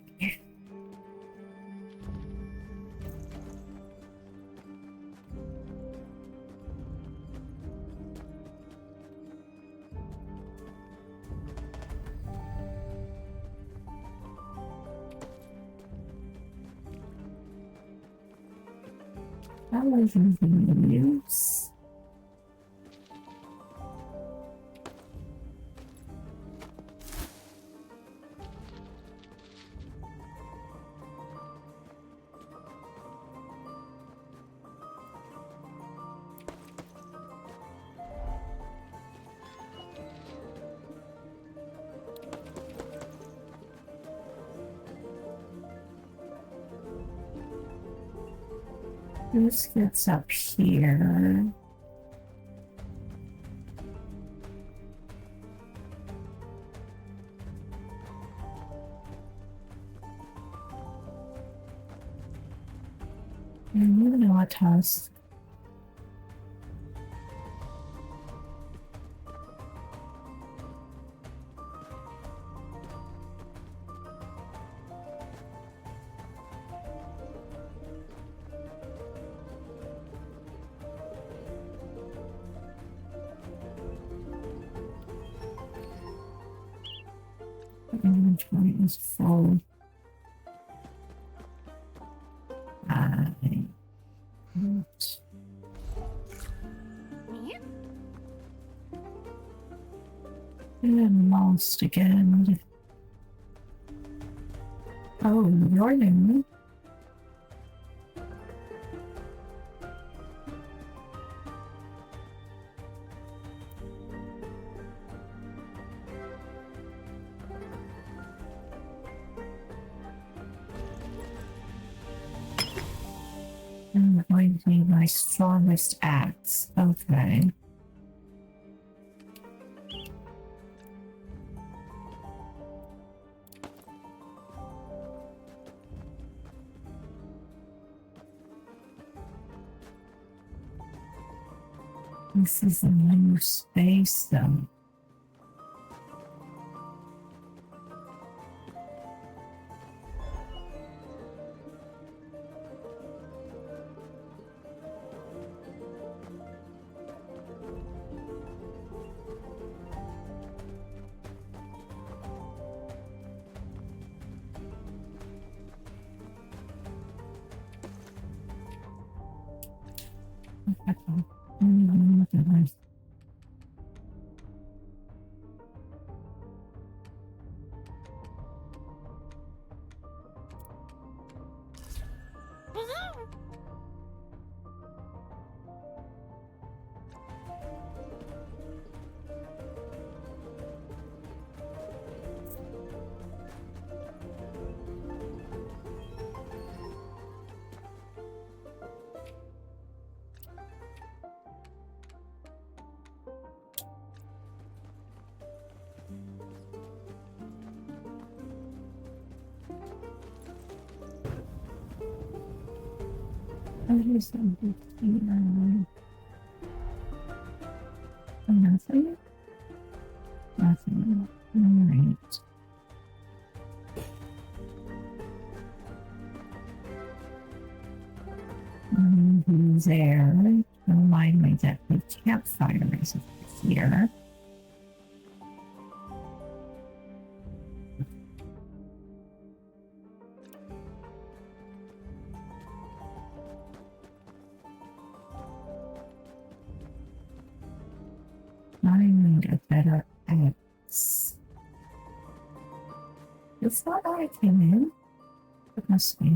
That wasn't any use. This gets up here. You know what, Tusk? Inventory is full. And lost again. Oh, you're new. I'm going to be my strongest axe. Okay. This is a new space, though. Here's something here. Nothing? Nothing. Alright. There. Remind me that the campfire is here. I need a better axe. It's not how I came in. It must be.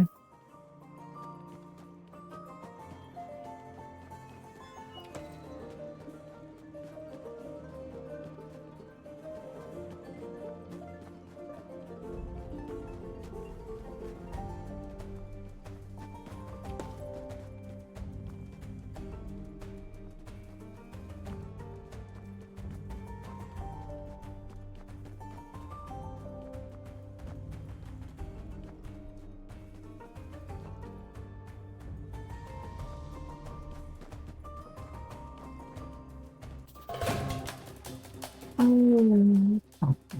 Oh, okay.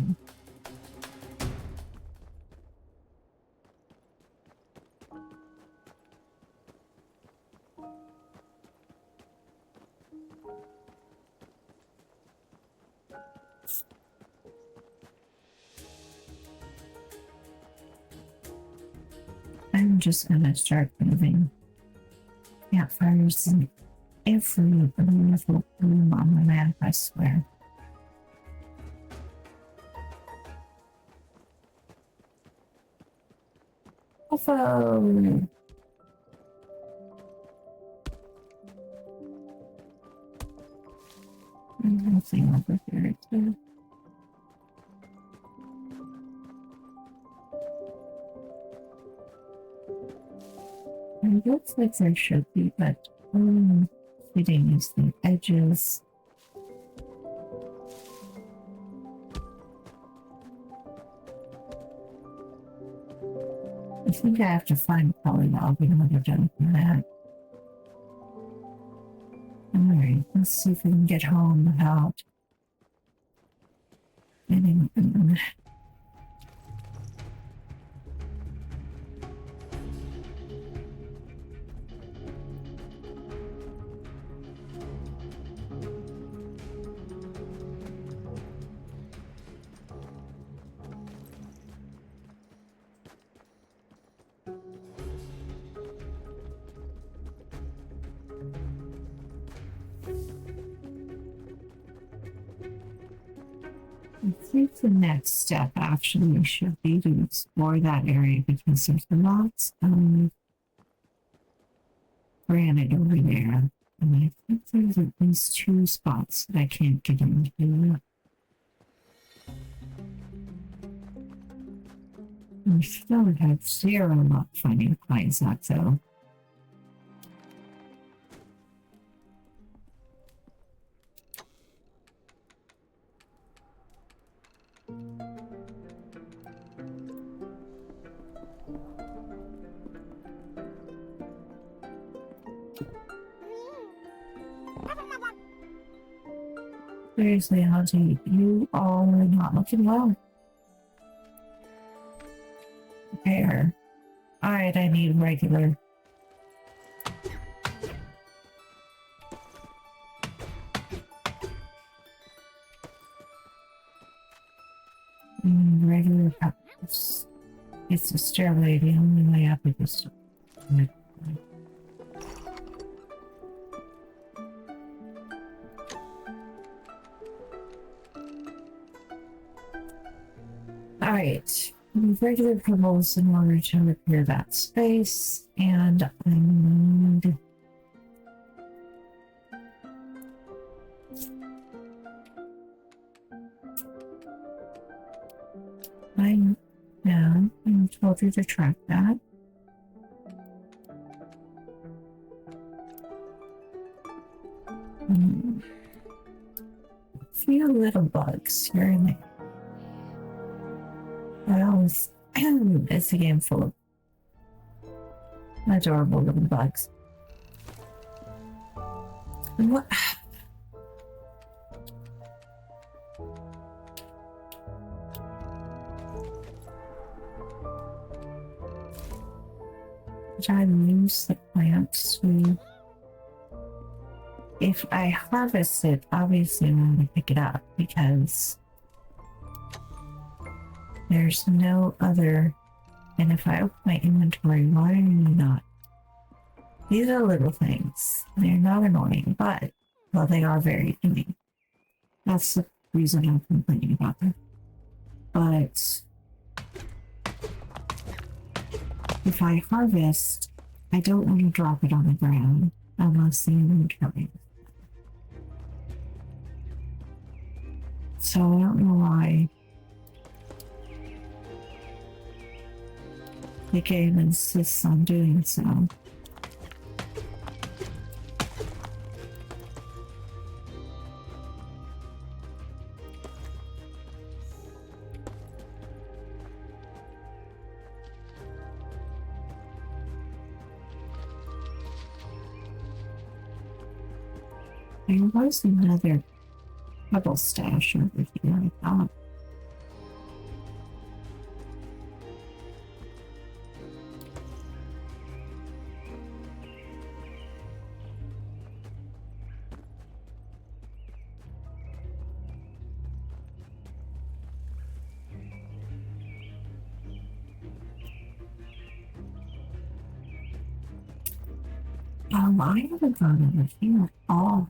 I'm just gonna start moving campfires in every little room on the map, I swear. Buffalo! Nothing over here too. It looks like there should be, but fitting is the edges. I think I have to find a polylog in order to open that. Alright, let's see if we can get home without getting. I think the next step actually should be to explore that area because there's lots of granite over there. And I think there's at least 2 spots that I can't get into. I still have 0 luck finding clients out though. Seriously, Haji, you are not looking well. Prepare. Alright, I need regular. Regular peppers. It's a stairway, the only way up is this. Alright, regular pebbles in order to repair that space, and I need I told you to track that. A few little bugs here and there. Well, it's a game full of adorable little bugs. What? I use the plants to. If I harvest it, obviously I'm going to pick it up because there's no other. And if I open my inventory, why are you not? These are little things. They're not annoying, but, well, they are very annoying. That's the reason I'm complaining about them. But if I harvest, I don't want to drop it on the ground unless the inventory. So I don't know why the game insists on doing so. There was another pebble stash over here, I thought. I haven't gone over here at all.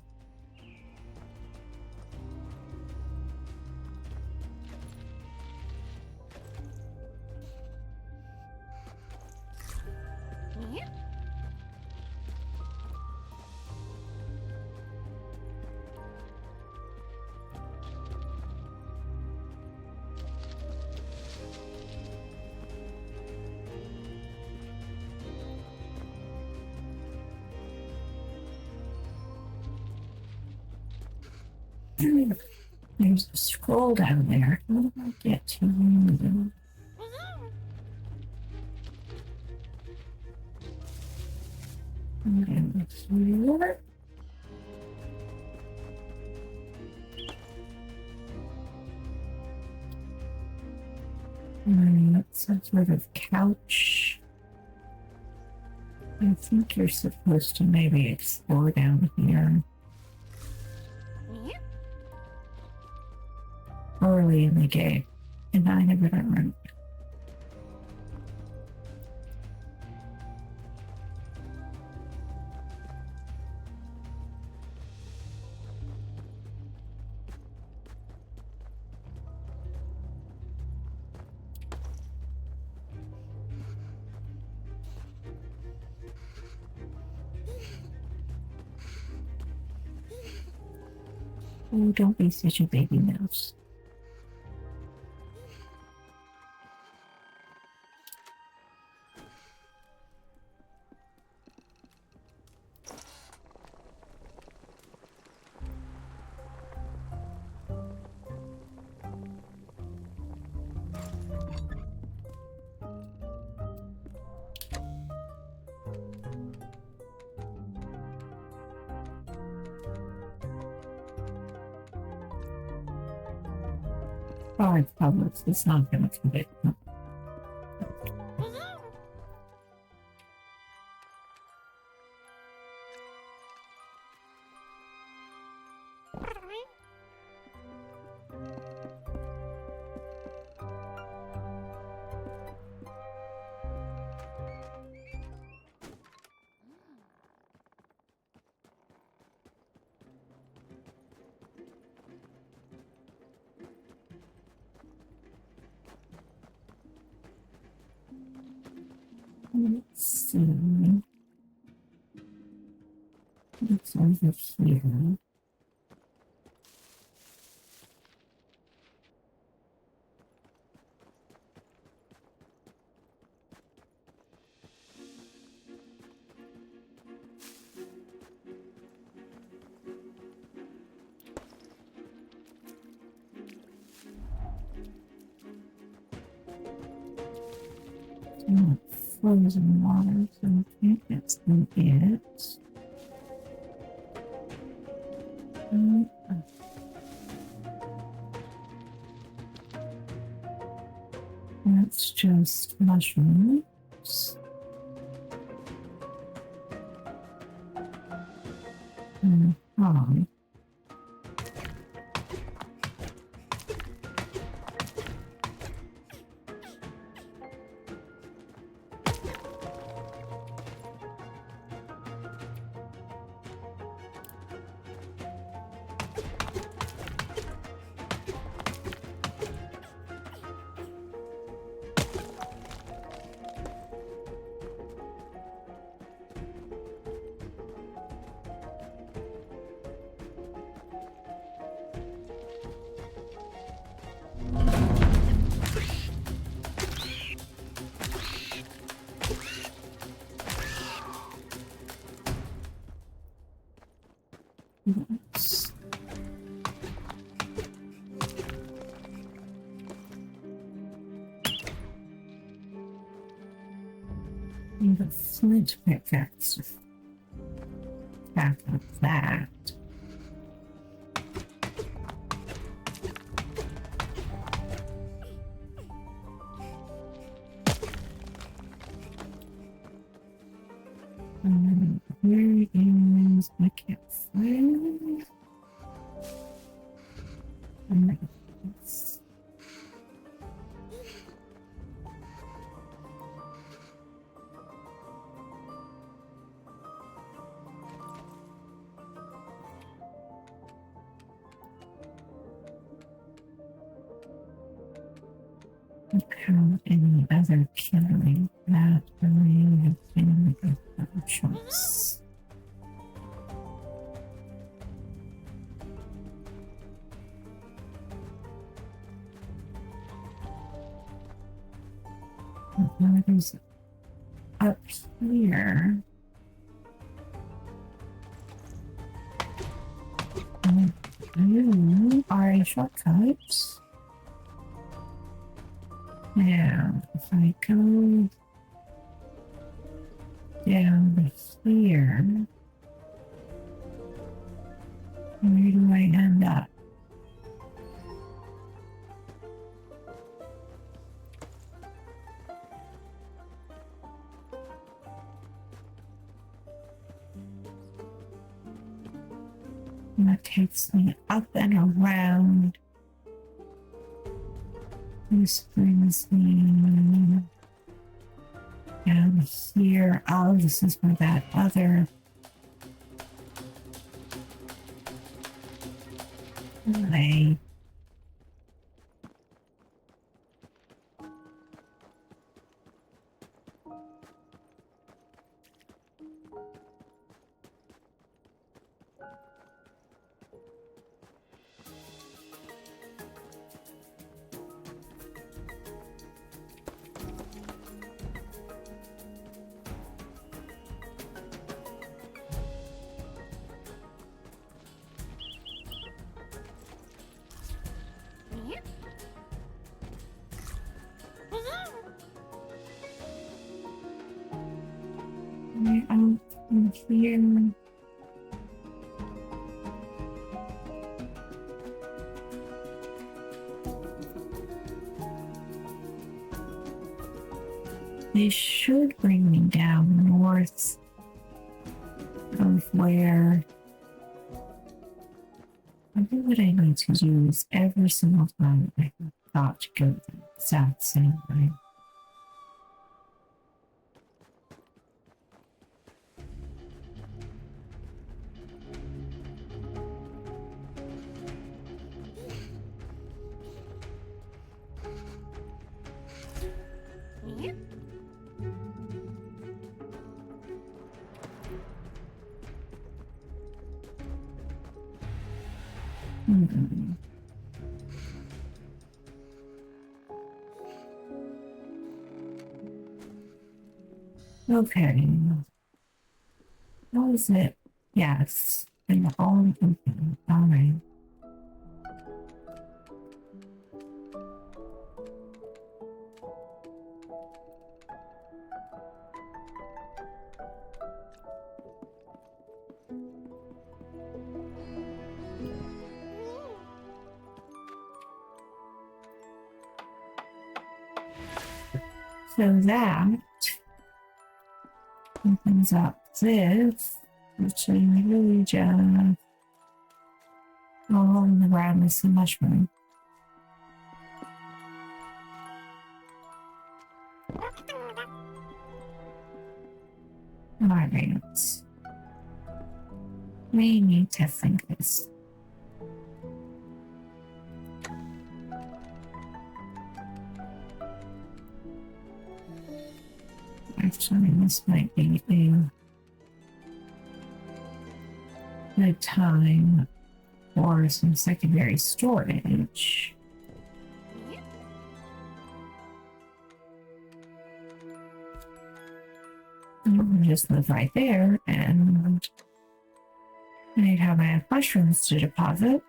There's a scroll down there. How do I get to you? And here. Some sort of couch. I think you're supposed to maybe explore down here. Early in the game, and I never remember. Oh, don't be such a baby mouse. Five publics, it's not going to fit. Let's see. It's over here. Frozen water, so I think that's it. Mm, That's just mushrooms. Oh. Yes. Need a flint pickaxe. Back up that. Where is my campfire? Nice. Have any other kindling that may have been a better choice. What is up here? You are a shortcut. Now, if I go down here, where do I end up? And that takes me up and around. This brings me down here. Oh, this is where that other way. Out from here. They should bring me down north of where I do what I need to use every single time I thought to go the exact same way. Okay. How is it? Yes. And all open. All right. So that opens up this, which is really just all in the ground with some mushroom. Alright. We need to think this. Actually, this might be a good time for some secondary storage. Just live right there, and I'd have my mushrooms to deposit.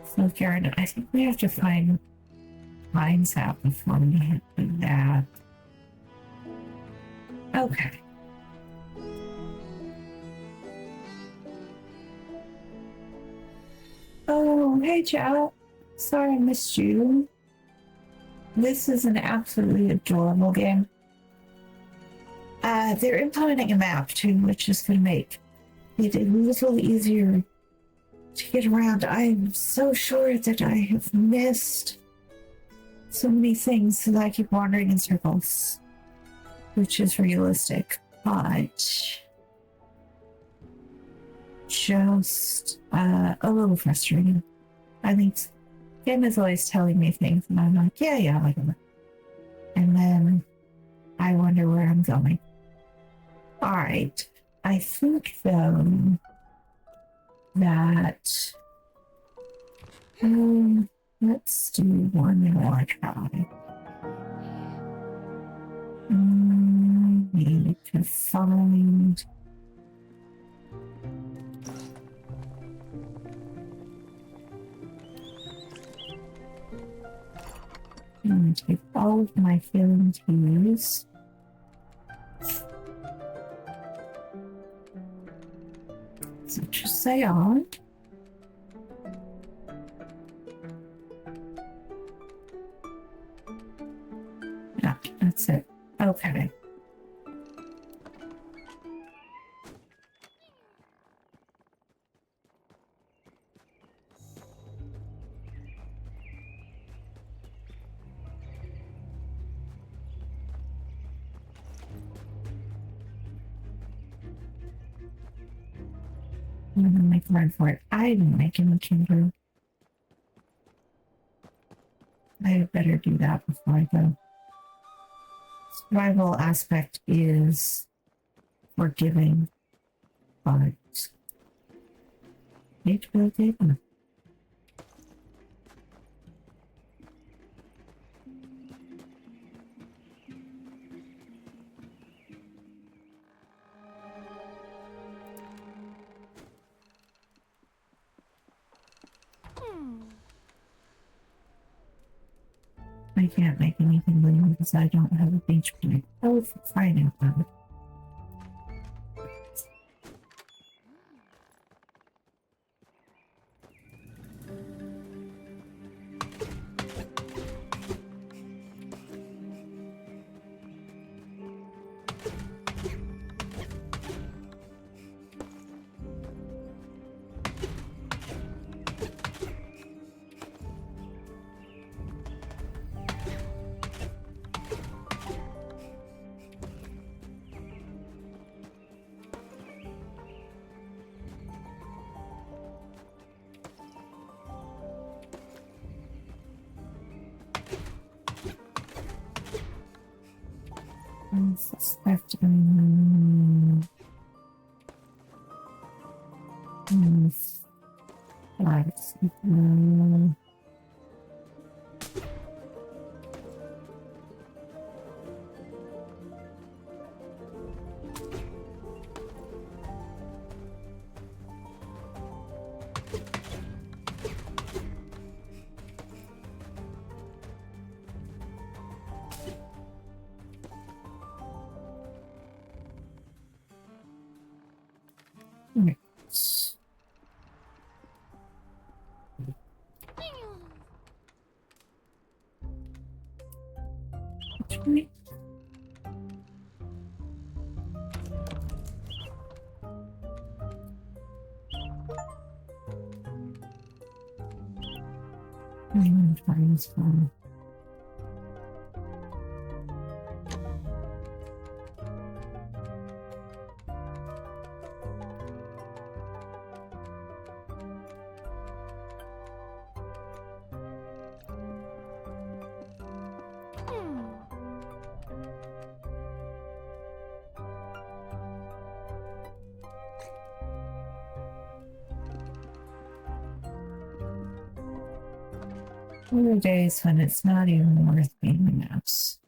So, Karen, I think we have to find mines out before we do that. Okay. Oh, hey, Joe. Sorry I missed you. This is an absolutely adorable game. They're implementing a map too, which is going to make it a little easier to get around. I'm so sure that I have missed so many things that I keep wandering in circles, which is realistic, but just a little frustrating. I think Kim is always telling me things, and I'm like, yeah, whatever. And then I wonder where I'm going. All right. I think, though, that let's do one more try. Need to find take all of my healing teas. Such as they are. Yeah, that's it. Okay. I'm gonna make a run for it. I didn't make any timber. I better do that before I go. Survival aspect is forgiving, but it will take me. I can't make anything living because I don't have a beach point. Oh, fine out loud. Suspect Right. Fine. There are days when it's not even worth being a mouse.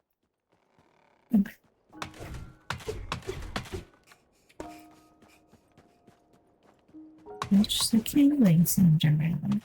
Which the kindling seemed around.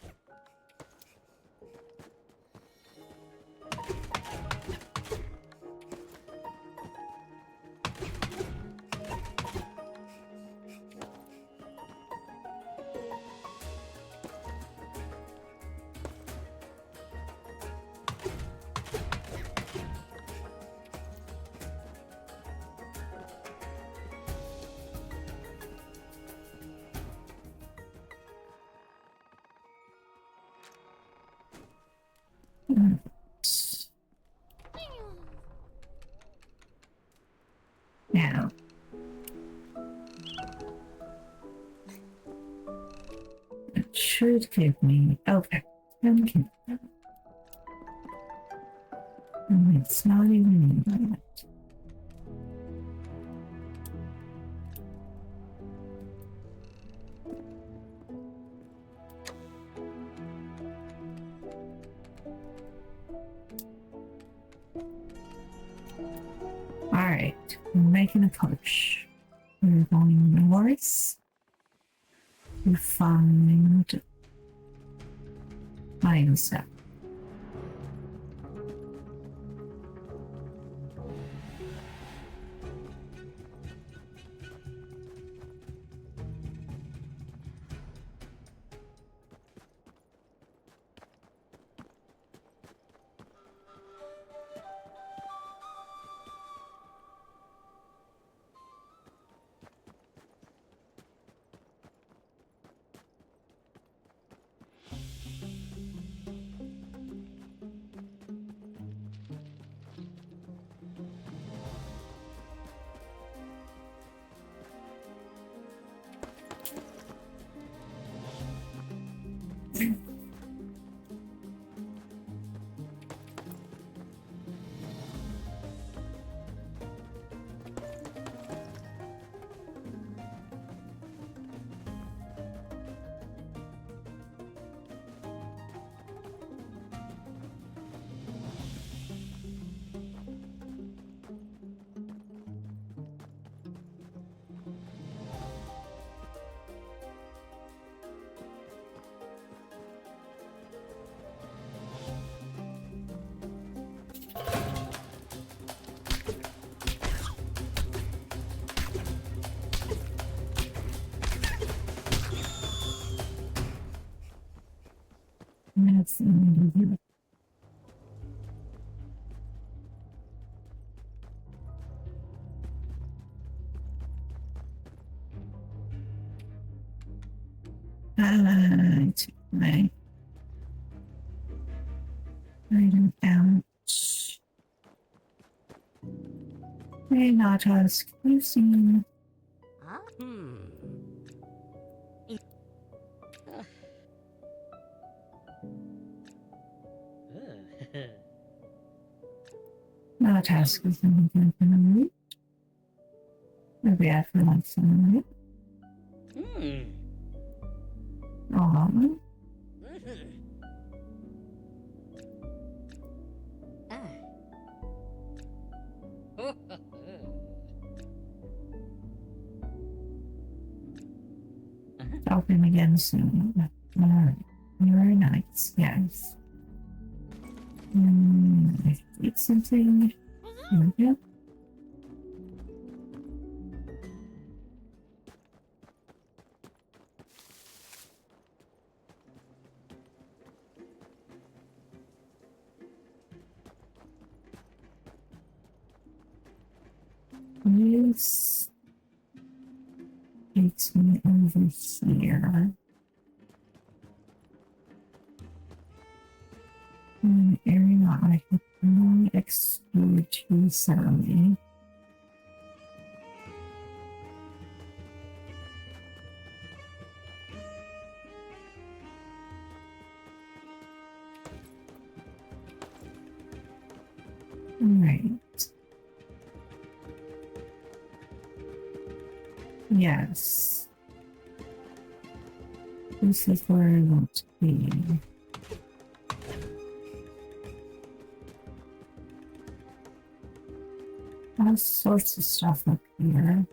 Now, it should give me. Okay. Okay. And it's not even in that. Alright, we're making a push. We're going north to find mindset. That's my item out. May not ask using. Not ask is anything for me. Maybe I feel like some of it. Oh. Open again soon. Alright. Very nice. Yes. I eat something. There we go. this takes me over here. An area I have not explored too thoroughly. Right. Yes. This is where I want to be. All sorts of stuff up here.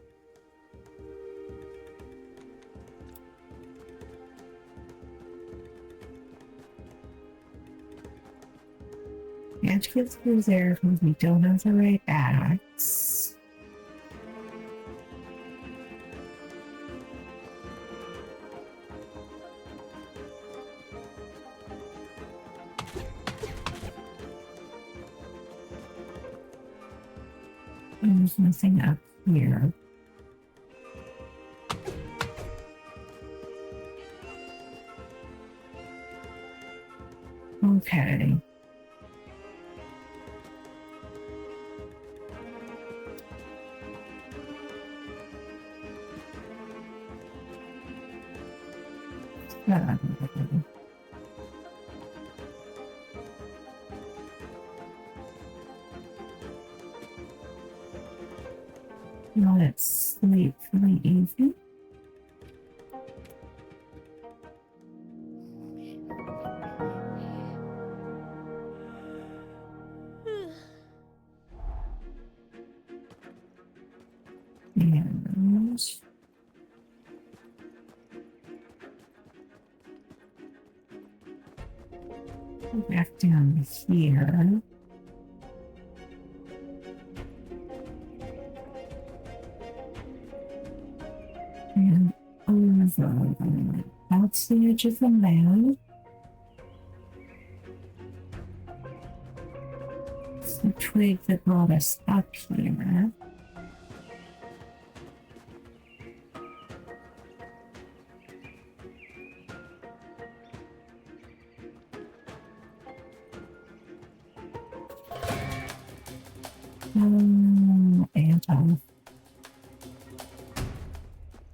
Can't get through there because we don't have the right axe. There's nothing up here. Okay. Let's sleep for the evening. And go back down here. And over. That's the edge of the map. It's the twig that brought us up here.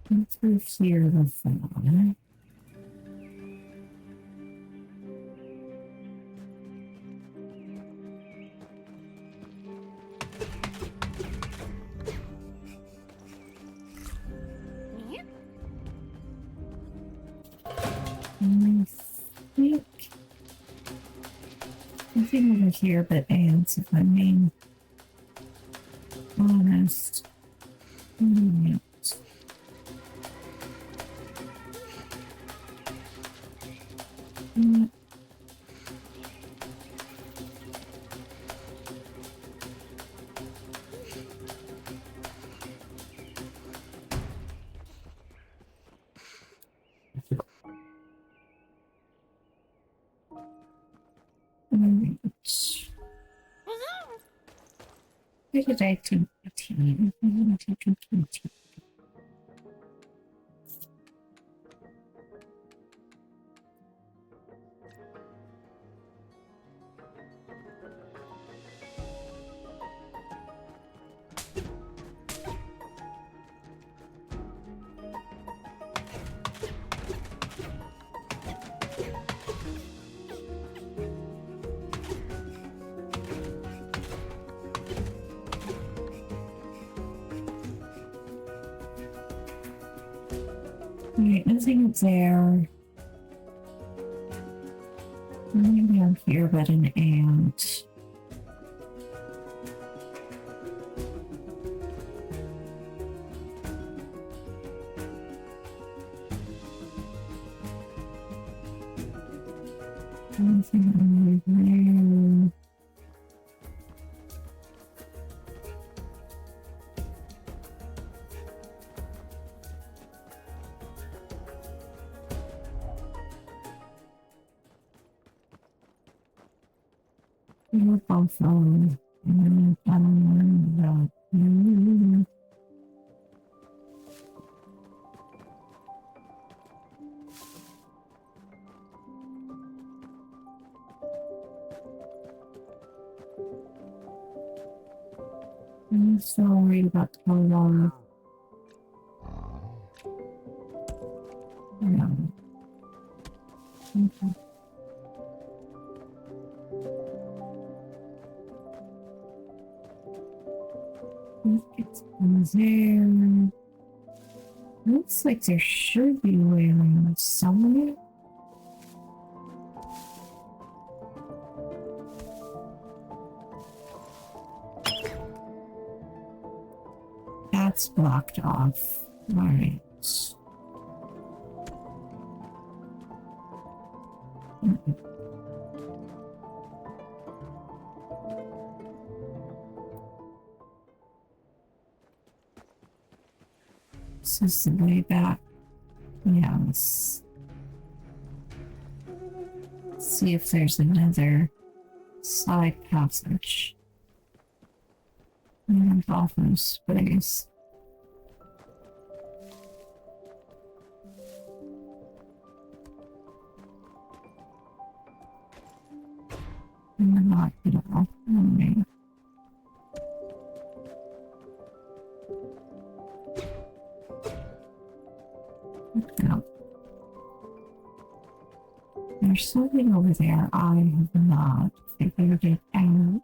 And through here the phone. I think nothing over here but ants, if I'm being honest. Ants. Where did I take the team? Alright, nothing there. Nothing down here but an ant. Nothing over there. We're both on. I don't know about you. I'm so worried about the water. No. Okay. It's there. Looks like there should be a way around somewhere. That's blocked off. Alright. This is the way back. Yeah, let's see if there's another side passage. And off in space. Not at all. Alright. No. There's something over there I have not figured it out.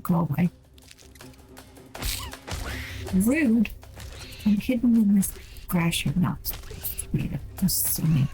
Go away. Rude. I'm hidden in this grass you're not supposed to be. Just see me.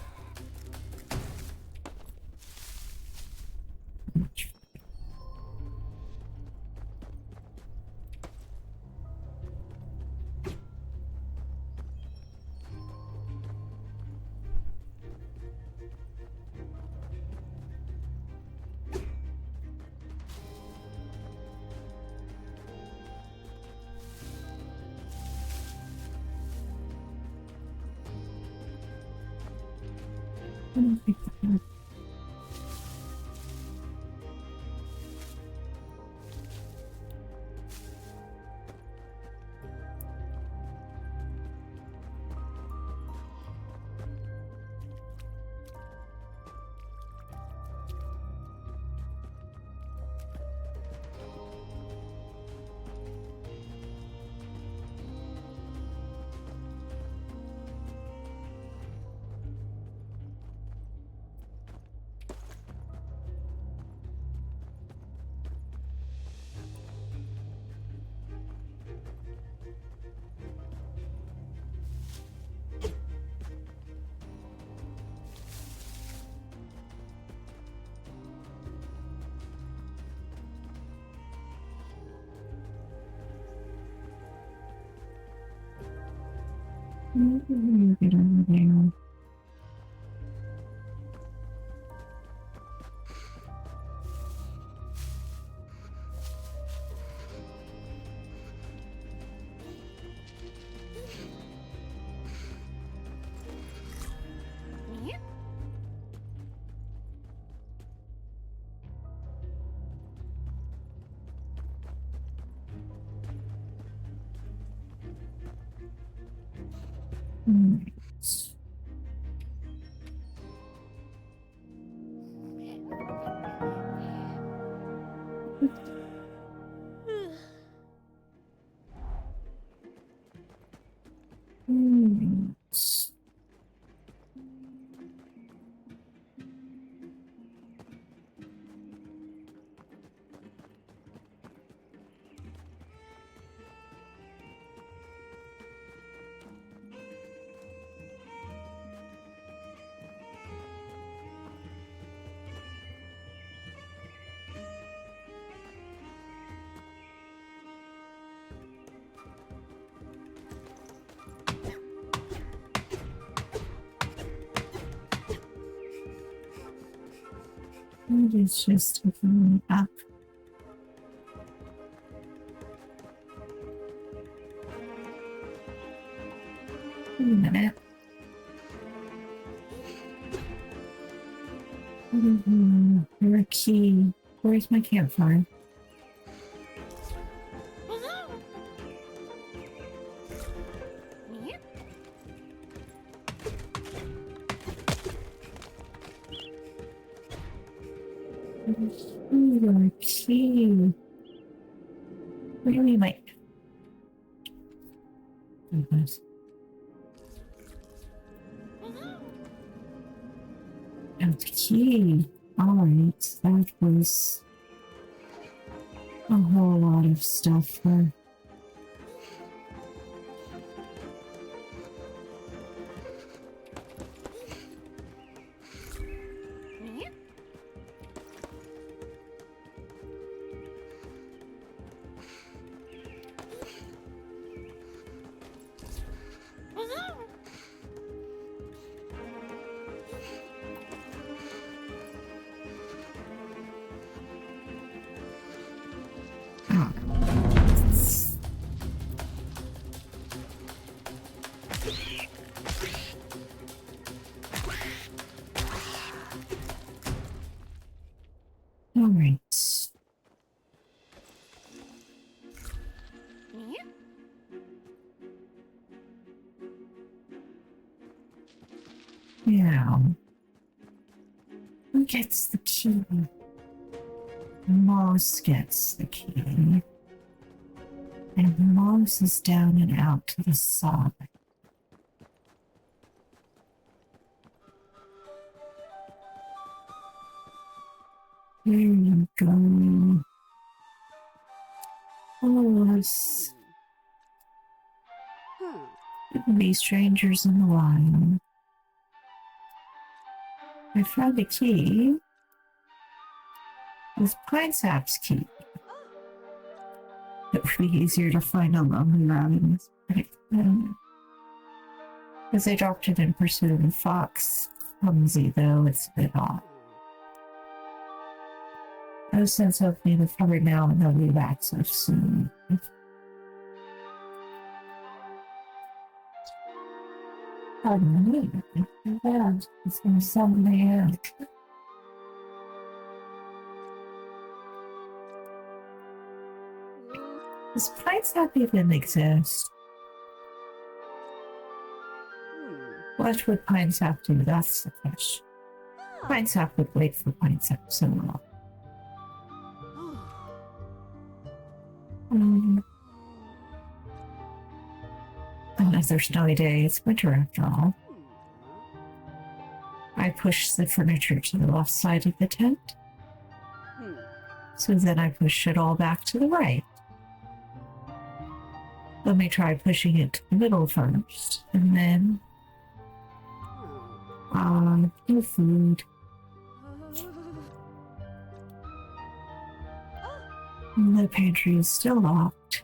Get over there. It's just opening up. Wait a minute. You're a key. Where's my campfire? You're a key. Really, my. And the key. Alright, that was a whole lot of stuff for. Alright. Yeah. Who gets the key? Moss gets the key. And Moss is down and out to the side. There you go. Oh, us. Couldn't be strangers in the wild. I found a key. With Pine Sap's key. It would be easier to find on lonely rounds. Because I dropped it in pursuit of a fox. Clumsy though, it's a bit odd. No sense of me to cover now and they'll leave access soon. Pardon me, it's gonna summon my hand. Does Pine Sap even exist? What would Pine Sap do? That's the question. Pine Sap would wait for Pine Sap so long. Another snowy day. It's winter after all. I push the furniture to the left side of the tent. So then I push it all back to the right. Let me try pushing it to the middle first, and then no food. And the pantry is still locked.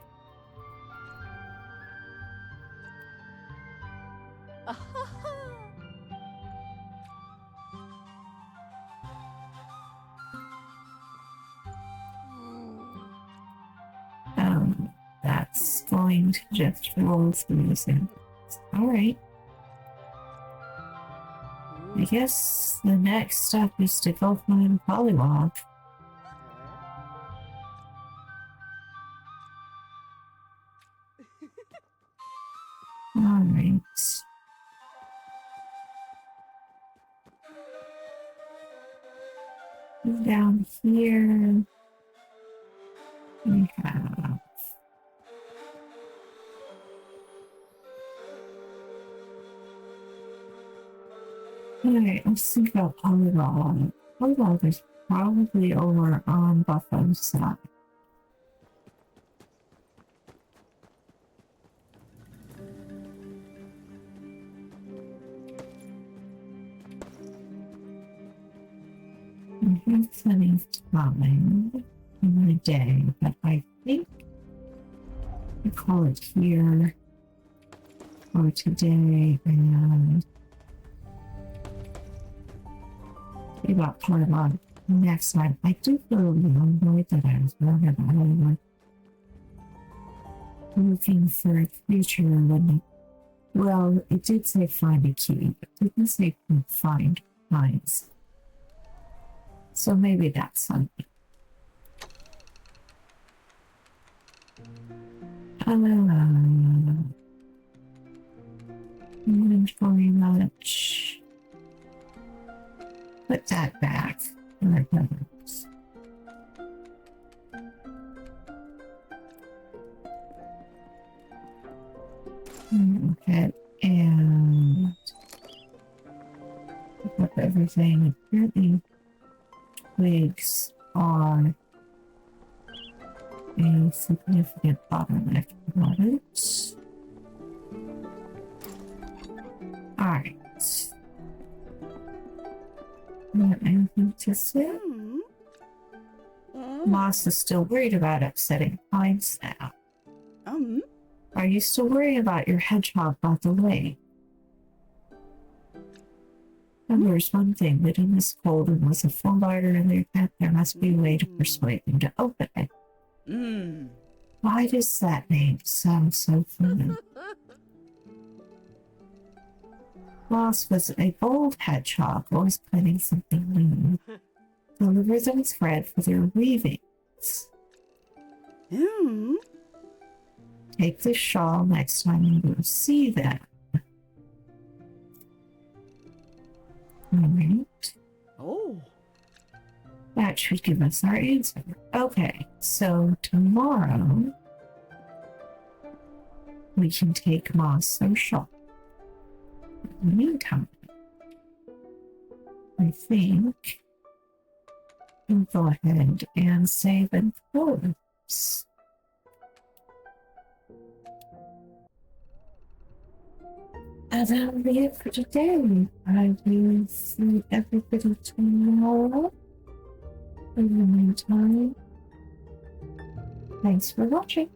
That's going to just roll through the same. Alright. I guess the next step is to go find Polywog. Alright. Down here we have alright, let's think about Polywog. Polywog is probably over on Buffalo's side. I have plenty of time in the day, but I think I call it here for today and see about Polywog next time. I do feel annoyed that I was wrong about looking for a creature when Well, it did say find a key, but it didn't say find mines. So maybe that's something. Inventory much. Put that back. Okay, and pick up everything. Apparently, twigs are a significant bottleneck about it. Alright. Anything to say? Moss is still worried about upsetting pines now. Are you still worried about your hedgehog, by the way? And there's one thing, that in this cold and was a full larder in their pet, there must be a way to persuade them to open it. Why does that name sound so familiar? Moss was a bold hedgehog, always planning something new. Deliver them thread for their weavings. Take this shawl next time you will see them. Alright. Oh. That should give us our answer. Okay, so tomorrow we can take Moss their shawl. In the meantime, I think we'll go ahead and save and close. And that'll be it for today. I will see everybody tomorrow. In the meantime, thanks for watching.